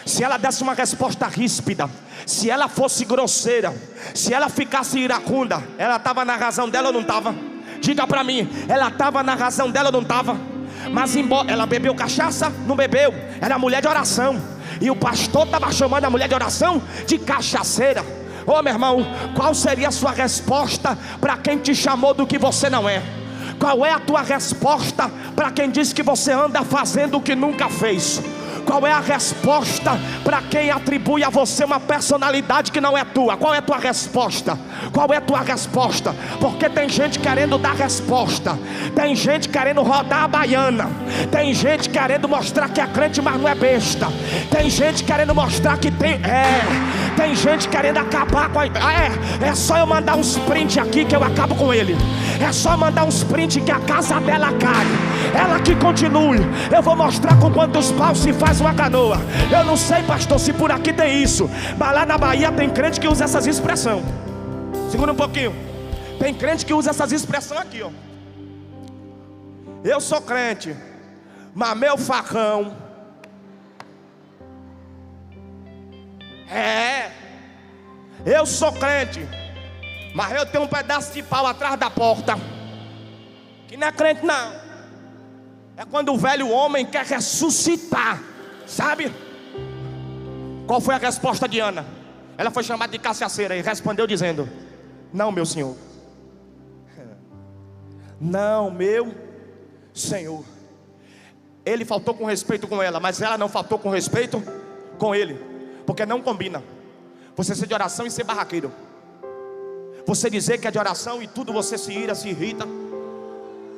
se ela desse uma resposta ríspida, se ela fosse grosseira, se ela ficasse iracunda, ela estava na razão dela ou não estava? Diga para mim, ela estava na razão dela ou não estava? Mas embora ela bebeu cachaça, não bebeu, era mulher de oração. E o pastor estava chamando a mulher de oração de cachaceira. Ô meu irmão, qual seria a sua resposta para quem te chamou do que você não é? Qual é a tua resposta para quem diz que você anda fazendo o que nunca fez? Qual é a resposta para quem atribui a você uma personalidade que não é tua? Qual é a tua resposta? Qual é a tua resposta? Porque tem gente querendo dar resposta, tem gente querendo rodar a baiana, tem gente querendo mostrar que é crente, mas não é besta, tem gente querendo mostrar que tem gente querendo acabar com a... É só eu mandar uns print aqui que eu acabo com ele. É só mandar uns print que a casa dela cai, ela que continue. Eu vou mostrar com quantos paus se faz uma canoa. Eu não sei, pastor, se por aqui tem isso, mas lá na Bahia tem crente que usa essas expressões. Segura um pouquinho. Tem crente que usa essas expressões aqui, ó. Eu sou crente, mas meu facão eu sou crente, mas eu tenho um pedaço de pau atrás da porta. Que não é crente não. É quando o velho homem quer ressuscitar, sabe? Qual foi a resposta de Ana? Ela foi chamada de cachaceira e respondeu dizendo: não, meu senhor. Não, meu senhor. Ele faltou com respeito com ela, mas ela não faltou com respeito com ele. Porque não combina você ser de oração e ser barraqueiro. Você dizer que é de oração e tudo você se ira, se irrita.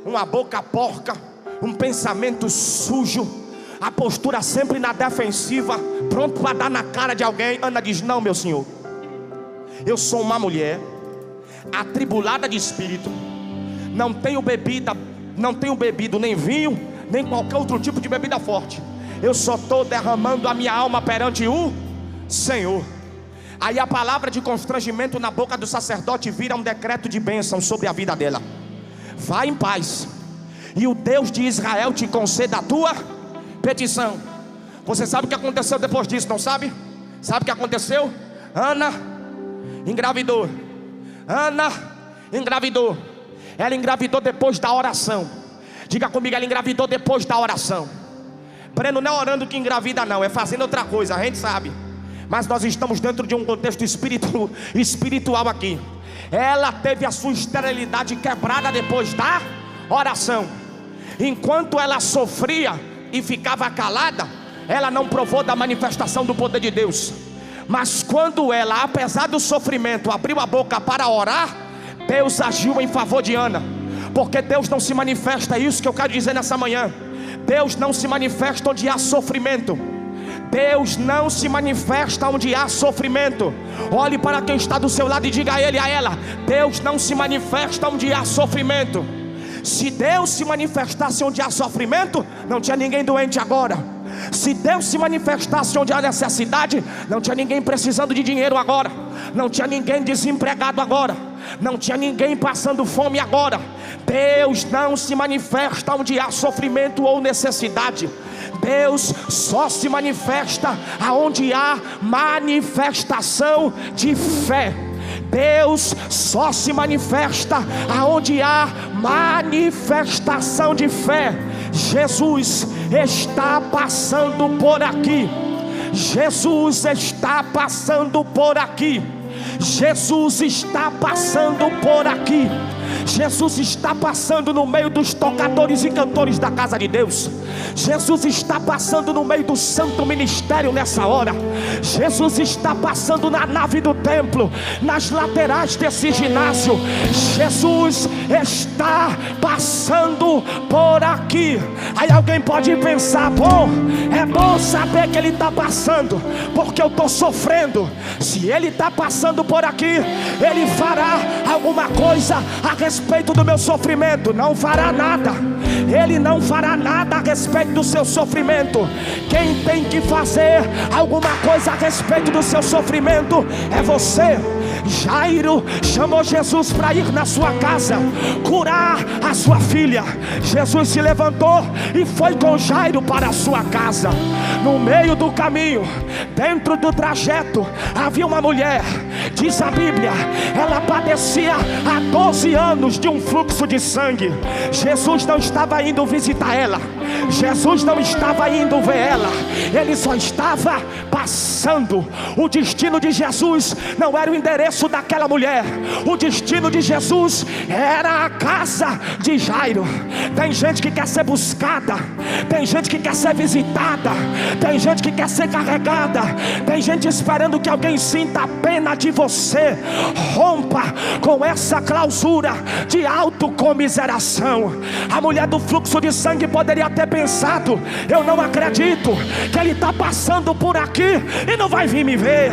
Uma boca porca, um pensamento sujo, a postura sempre na defensiva, pronto para dar na cara de alguém. Ana diz: não, meu senhor, eu sou uma mulher atribulada de espírito, não tenho bebido nem vinho, nem qualquer outro tipo de bebida forte. Eu só estou derramando a minha alma perante o Senhor. Aí a palavra de constrangimento na boca do sacerdote vira um decreto de bênção sobre a vida dela. Vai em paz, e o Deus de Israel te conceda a tua petição. Você sabe o que aconteceu depois disso, não sabe? Sabe o que aconteceu? Ana engravidou. Ana engravidou. Ela engravidou depois da oração. Diga comigo, ela engravidou depois da oração. Breno, não é orando que engravida não, é fazendo outra coisa, a gente sabe. Mas nós estamos dentro de um contexto espiritual aqui. Ela teve a sua esterilidade quebrada depois da oração. Enquanto ela sofria e ficava calada, ela não provou da manifestação do poder de Deus. Mas quando ela, apesar do sofrimento, abriu a boca para orar, Deus agiu em favor de Ana. Porque Deus não se manifesta, é isso que eu quero dizer nessa manhã. Deus não se manifesta onde há sofrimento. Deus não se manifesta onde há sofrimento. Olhe para quem está do seu lado e diga a ele e a ela: Deus não se manifesta onde há sofrimento. Se Deus se manifestasse onde há sofrimento, não tinha ninguém doente agora. Se Deus se manifestasse onde há necessidade, não tinha ninguém precisando de dinheiro agora. Não tinha ninguém desempregado agora. Não tinha ninguém passando fome agora. Deus não se manifesta onde há sofrimento ou necessidade. Deus só se manifesta aonde há manifestação de fé. Deus só se manifesta aonde há manifestação de fé. Jesus está passando por aqui. Jesus está passando por aqui. Jesus está passando por aqui. Jesus está passando no meio dos tocadores e cantores da casa de Deus. Jesus está passando no meio do santo ministério nessa hora. Jesus está passando na nave do templo, nas laterais desse ginásio. Jesus está passando por aqui. Aí alguém pode pensar: bom, é bom saber que Ele está passando, porque eu estou sofrendo. Se Ele está passando por aqui, Ele fará alguma coisa a respeito do meu sofrimento. Não fará nada. Ele não fará nada a respeito do seu sofrimento. Quem tem que fazer alguma coisa a respeito do seu sofrimento é você. Jairo chamou Jesus para ir na sua casa curar a sua filha. Jesus se levantou e foi com Jairo para a sua casa. No meio do caminho, dentro do trajeto, havia uma mulher. Diz a Bíblia, ela padecia há 12 anos de um fluxo de sangue. Jesus não estava indo visitar ela. Jesus não estava indo ver ela. Ele só estava passando. O destino de Jesus não era o endereço daquela mulher. O destino de Jesus era a casa de Jairo. Tem gente que quer ser buscada, tem gente que quer ser visitada, tem gente que quer ser carregada, tem gente esperando que alguém sinta a pena de você. Rompa com essa clausura de autocomiseração. A mulher do fluxo de sangue poderia ter pensado: eu não acredito que ele está passando por aqui e não vai vir me ver.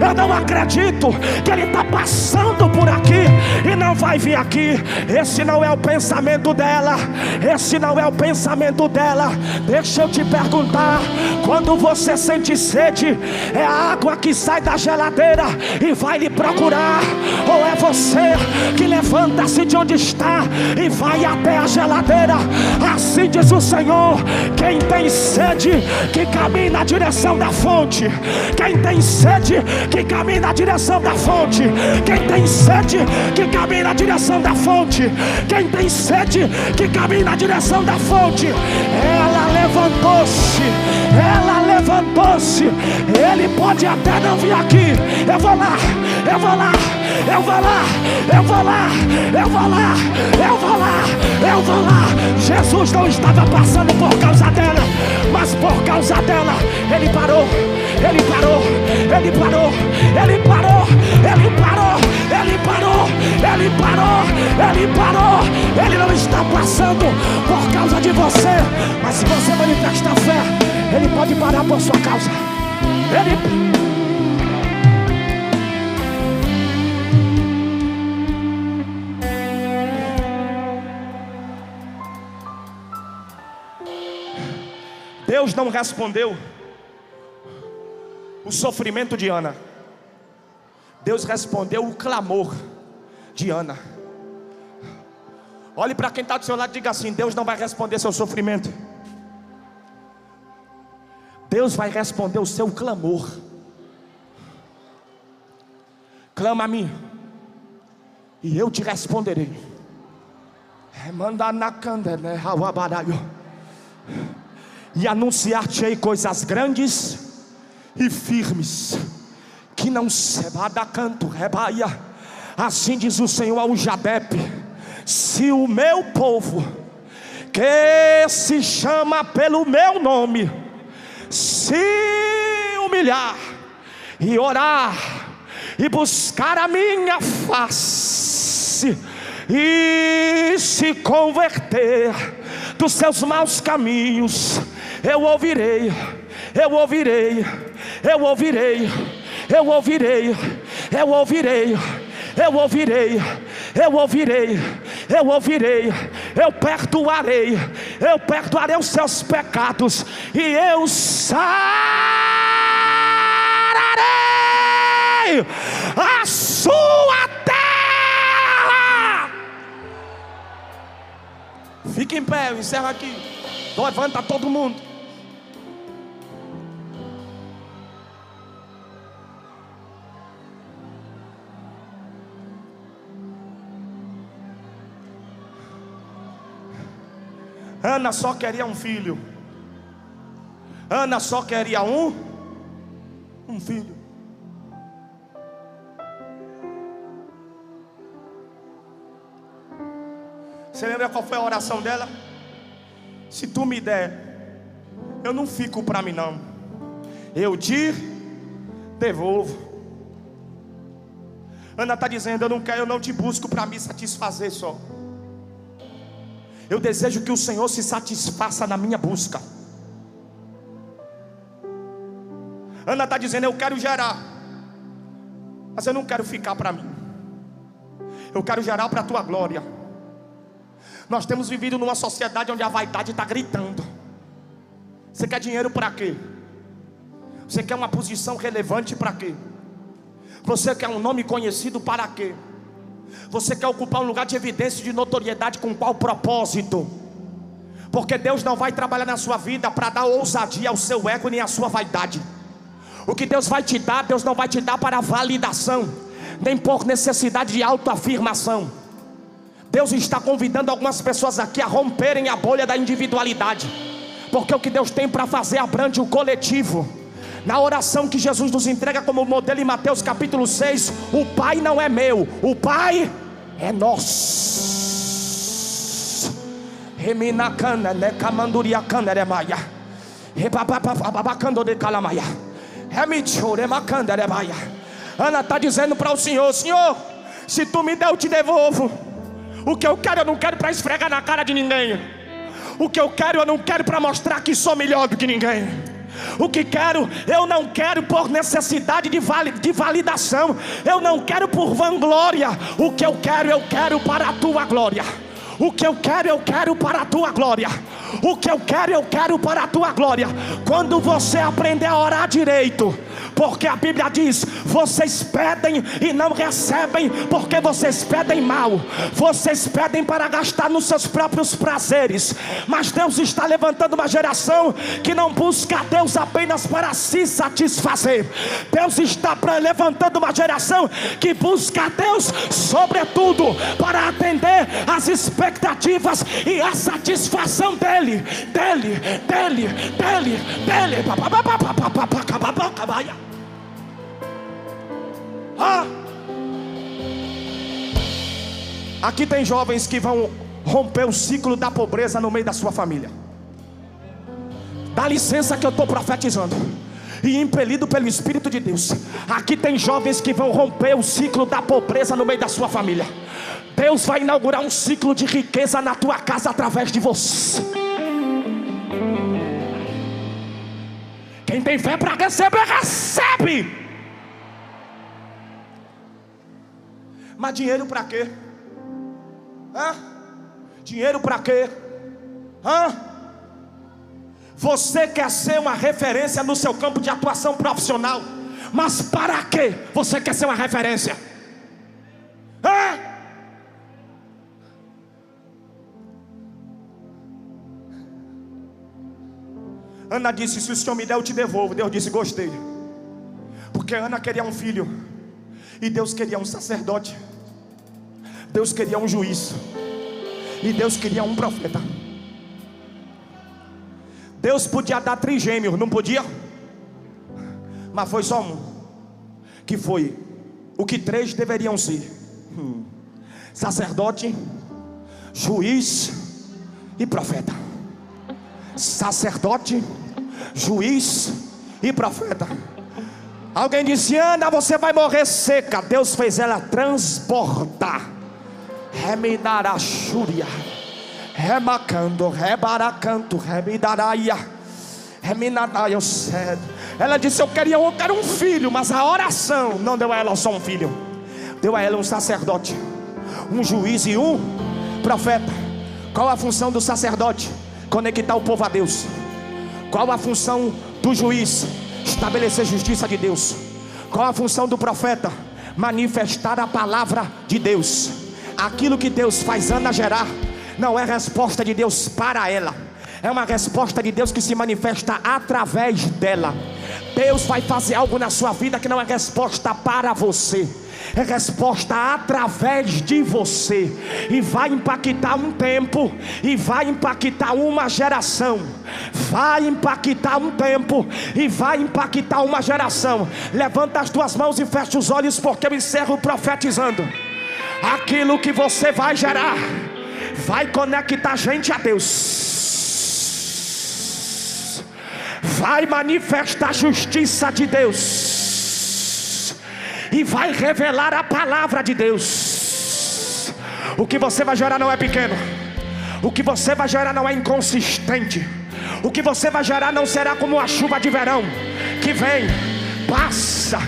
Eu não acredito que ele está passando por aqui e não vai vir aqui. Esse não é o pensamento dela. Esse não é o pensamento dela. Deixa eu te perguntar: quando você sente sede, é a água que sai da geladeira e vai lhe procurar, ou é você que levanta-se de onde está e vai até a geladeira? Assim diz o Senhor: quem tem sede, que caminhe na direção da fonte. Quem tem sede, que caminhe na direção da fonte. Quem tem sede, que caminhe na direção da fonte. Quem tem sede, que caminhe na direção da fonte. Ela levantou-se. Ela levantou-se. Ele pode até não vir aqui. Eu vou lá, eu vou lá, eu vou lá, eu vou lá, eu vou lá, eu vou lá, eu vou lá. Jesus não estava passando por causa dela, mas por causa dela ele parou. Ele parou, ele parou, ele parou, ele parou, ele parou, ele parou, ele parou. Ele não está passando por causa de você, mas se você manifesta fé, ele pode parar por sua causa. Deus não respondeu o sofrimento de Ana. Deus respondeu o clamor de Ana. Olhe para quem está do seu lado e diga assim: Deus não vai responder seu sofrimento, Deus vai responder o seu clamor. Clama a mim e eu te responderei. E anunciar-te-ei coisas grandes e firmes, que não se bada canto rebaia. Assim diz o Senhor ao Jadepe: se o meu povo, que se chama pelo meu nome, se humilhar e orar e buscar a minha face e se converter dos seus maus caminhos, eu ouvirei, eu ouvirei, eu ouvirei, eu ouvirei, eu ouvirei, eu ouvirei, eu ouvirei, eu ouvirei, eu perdoarei os seus pecados e eu sararei a sua terra. Fique em pé, eu encerro aqui. Levanta todo mundo. Ana só queria um filho. Ana só queria um filho. Você lembra qual foi a oração dela? Se tu me der, eu não fico para mim não, eu te devolvo. Ana está dizendo: eu não quero, eu não te busco para me satisfazer só. Eu desejo que o Senhor se satisfaça na minha busca. Ana está dizendo: eu quero gerar, mas eu não quero ficar para mim, eu quero gerar para a tua glória. Nós temos vivido numa sociedade onde a vaidade está gritando. Você quer dinheiro para quê? Você quer uma posição relevante para quê? Você quer um nome conhecido para quê? Você quer ocupar um lugar de evidência, de notoriedade, com qual propósito? Porque Deus não vai trabalhar na sua vida para dar ousadia ao seu ego nem à sua vaidade. O que Deus vai te dar, Deus não vai te dar para validação, nem por necessidade de autoafirmação. Deus está convidando algumas pessoas aqui a romperem a bolha da individualidade, porque o que Deus tem para fazer abrange o coletivo. Na oração que Jesus nos entrega como modelo em Mateus capítulo 6, o Pai não é meu, o Pai é nosso. Ana está dizendo para o Senhor: Senhor, se tu me der, eu te devolvo. O que eu quero, eu não quero para esfregar na cara de ninguém. O que eu quero, eu não quero para mostrar que sou melhor do que ninguém. O que quero, eu não quero por necessidade de validação. Eu não quero por vanglória. O que eu quero para a tua glória. O que eu quero para a tua glória. O que eu quero para a tua glória. Quando você aprender a orar direito, porque a Bíblia diz: vocês pedem e não recebem, porque vocês pedem mal. Vocês pedem para gastar nos seus próprios prazeres. Mas Deus está levantando uma geração que não busca a Deus apenas para se satisfazer. Deus está levantando uma geração que busca a Deus sobretudo para atender as expectativas e a satisfação dele. Aqui tem jovens que vão romper o ciclo da pobreza no meio da sua família. Dá licença que eu estou profetizando e impelido pelo Espírito de Deus. Aqui tem jovens que vão romper o ciclo da pobreza no meio da sua família. Deus vai inaugurar um ciclo de riqueza na tua casa através de você. Quem tem fé para receber, recebe. Mas dinheiro para quê? Dinheiro para quê? Você quer ser uma referência no seu campo de atuação profissional, mas para que você quer ser uma referência? Ana disse: se o Senhor me der, eu te devolvo. Deus disse: gostei. Porque Ana queria um filho, e Deus queria um sacerdote, Deus queria um juiz, e Deus queria um profeta. Deus podia dar trigêmeos, não podia? Mas foi só um, que foi o que 3 deveriam ser: sacerdote, juiz e profeta. Sacerdote, juiz e profeta. Alguém disse: Ana, você vai morrer seca. Deus fez ela transbordar. Reminarachúria, remacando, rebaracanto, remidaraia, reminadaia. Ela disse: eu quero um filho. Mas a oração não deu a ela só um filho, deu a ela um sacerdote, um juiz e um profeta. Qual a função do sacerdote? Conectar o povo a Deus. Qual a função do juiz? Estabelecer justiça de Deus. Qual a função do profeta? Manifestar a palavra de Deus. Aquilo que Deus faz Ana gerar não é resposta de Deus para ela, é uma resposta de Deus que se manifesta através dela. Deus vai fazer algo na sua vida que não é resposta para você, é resposta através de você, e vai impactar um tempo, e vai impactar uma geração. Vai impactar um tempo, e vai impactar uma geração. Levanta as tuas mãos e fecha os olhos, porque eu encerro profetizando. Aquilo que você vai gerar vai conectar gente a Deus, vai manifestar a justiça de Deus, e vai revelar a palavra de Deus. O que você vai gerar não é pequeno, o que você vai gerar não é inconsistente. O que você vai gerar não será como a chuva de verão, que vem, passa,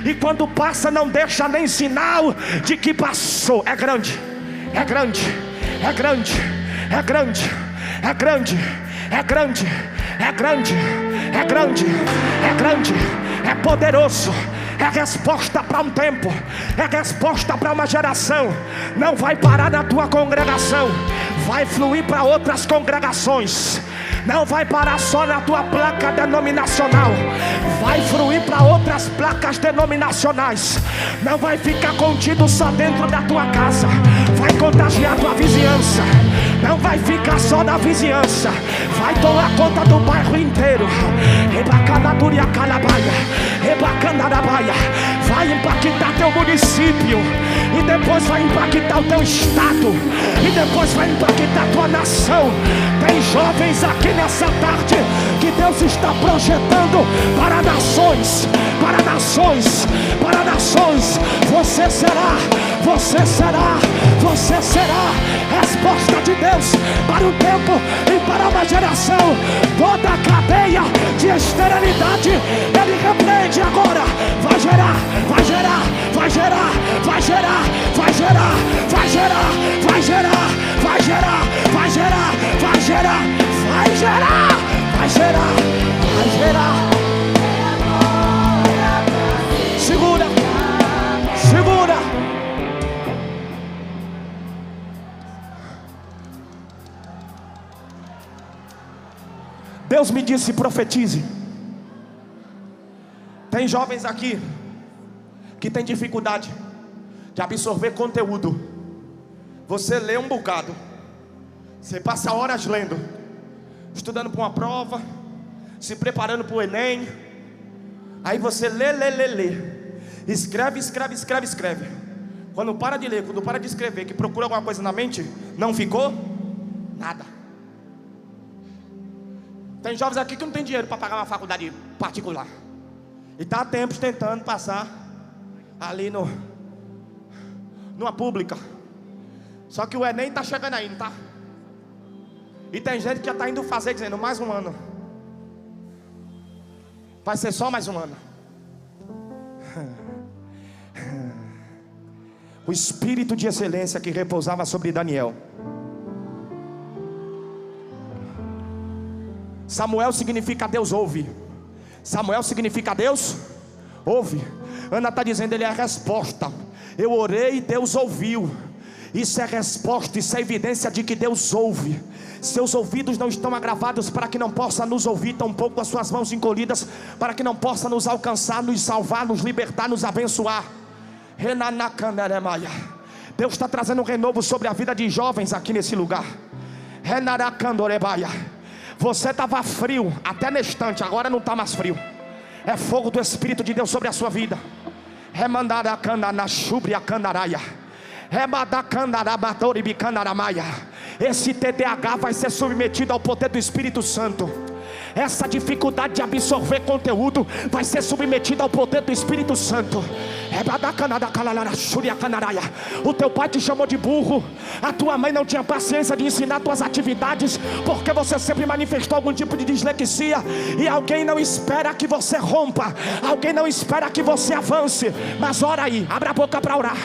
e quando passa não deixa nem sinal de que passou. É grande, é grande, é grande, é grande, é grande, é grande, é grande, é grande, é grande, é poderoso. É resposta para um tempo, é resposta para uma geração. Não vai parar na tua congregação, vai fluir para outras congregações. Não vai parar só na tua placa denominacional, vai fluir para outras placas denominacionais. Não vai ficar contido só dentro da tua casa, vai contagiar a tua vizinhança. Não vai ficar só na vizinhança, vai tomar conta do bairro inteiro. Vai impactar teu município, e depois vai impactar o teu estado, e depois vai impactar a tua nação. Tem jovens aqui nessa tarde que Deus está projetando para nações, para nações, para nações. Você será, você será, você será resposta de Deus para um tempo e para uma geração. Toda a cadeia de esterilidade Ele repreende agora. Vai gerar, vai gerar, vai gerar, vai gerar, vai gerar, vai gerar, vai gerar, vai gerar, vai gerar, vai gerar, vai gerar, vai gerar, vai gerar. Segura, segura. Deus me disse: profetize. Tem jovens aqui que tem dificuldade de absorver conteúdo. Você lê um bocado, você passa horas lendo, estudando para uma prova, se preparando para o Enem. Aí você lê, escreve, escreve, escreve, escreve. Quando para de ler, quando para de escrever, que procura alguma coisa na mente, não ficou nada. Tem jovens aqui que não tem dinheiro para pagar uma faculdade particular, e está há tempos tentando passar ali numa pública. Só que o Enem está chegando aí, não tá? E tem gente que já está indo fazer, dizendo: mais um ano, vai ser só mais um ano. O espírito de excelência que repousava sobre Daniel. Samuel significa Deus ouve. Samuel significa Deus ouve. Ana está dizendo, ele é a resposta. Eu orei e Deus ouviu. Isso é resposta, isso é evidência de que Deus ouve. Seus ouvidos não estão agravados para que não possa nos ouvir, tampouco as suas mãos encolhidas para que não possa nos alcançar, nos salvar, nos libertar, nos abençoar. Deus está trazendo um renovo sobre a vida de jovens aqui nesse lugar. Você estava frio até na estante, agora não está mais frio. É fogo do Espírito de Deus sobre a sua vida. Esse TDAH vai ser submetido ao poder do Espírito Santo. Essa dificuldade de absorver conteúdo vai ser submetida ao poder do Espírito Santo. O teu pai te chamou de burro, a tua mãe não tinha paciência de ensinar tuas atividades, porque você sempre manifestou algum tipo de dislexia. E alguém não espera que você rompa, alguém não espera que você avance. Mas ora aí, abra a boca para orar,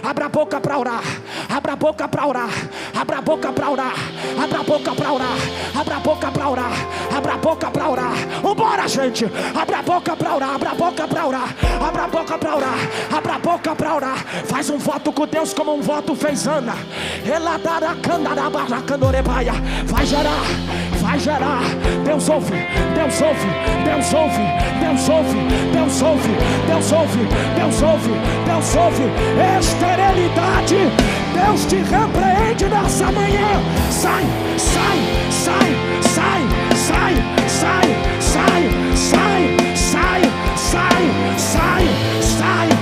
abra a boca para orar, abra a boca para orar, abra a boca para orar, abra a boca para orar, abra a boca para orar, abra a boca para orar. Vambora, gente, abra a boca para orar, abra a boca para orar, abra a boca para orar, abra a boca para orar. Faz um voto com Deus como um voto fez Ana. Vai gerar, vai gerar. Deus ouve, Deus ouve, Deus ouve, Deus ouve, Deus ouve, Deus ouve, Deus ouve, Deus ouve. Esterilidade, Deus te repreende nessa manhã. Sai, sai, sai, sai, sai, sai, sai, sai, sai, sai, sai, sai, sai.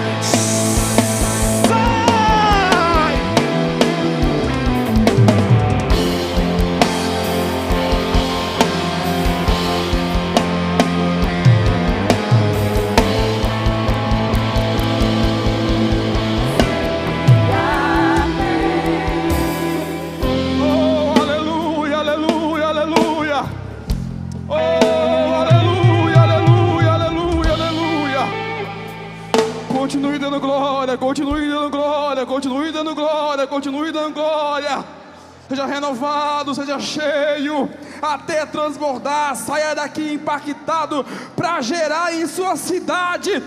Continue dando glória, continue dando glória, continue dando glória, continue dando glória. Seja renovado, seja cheio, até transbordar. Saia daqui impactado para gerar em sua cidade.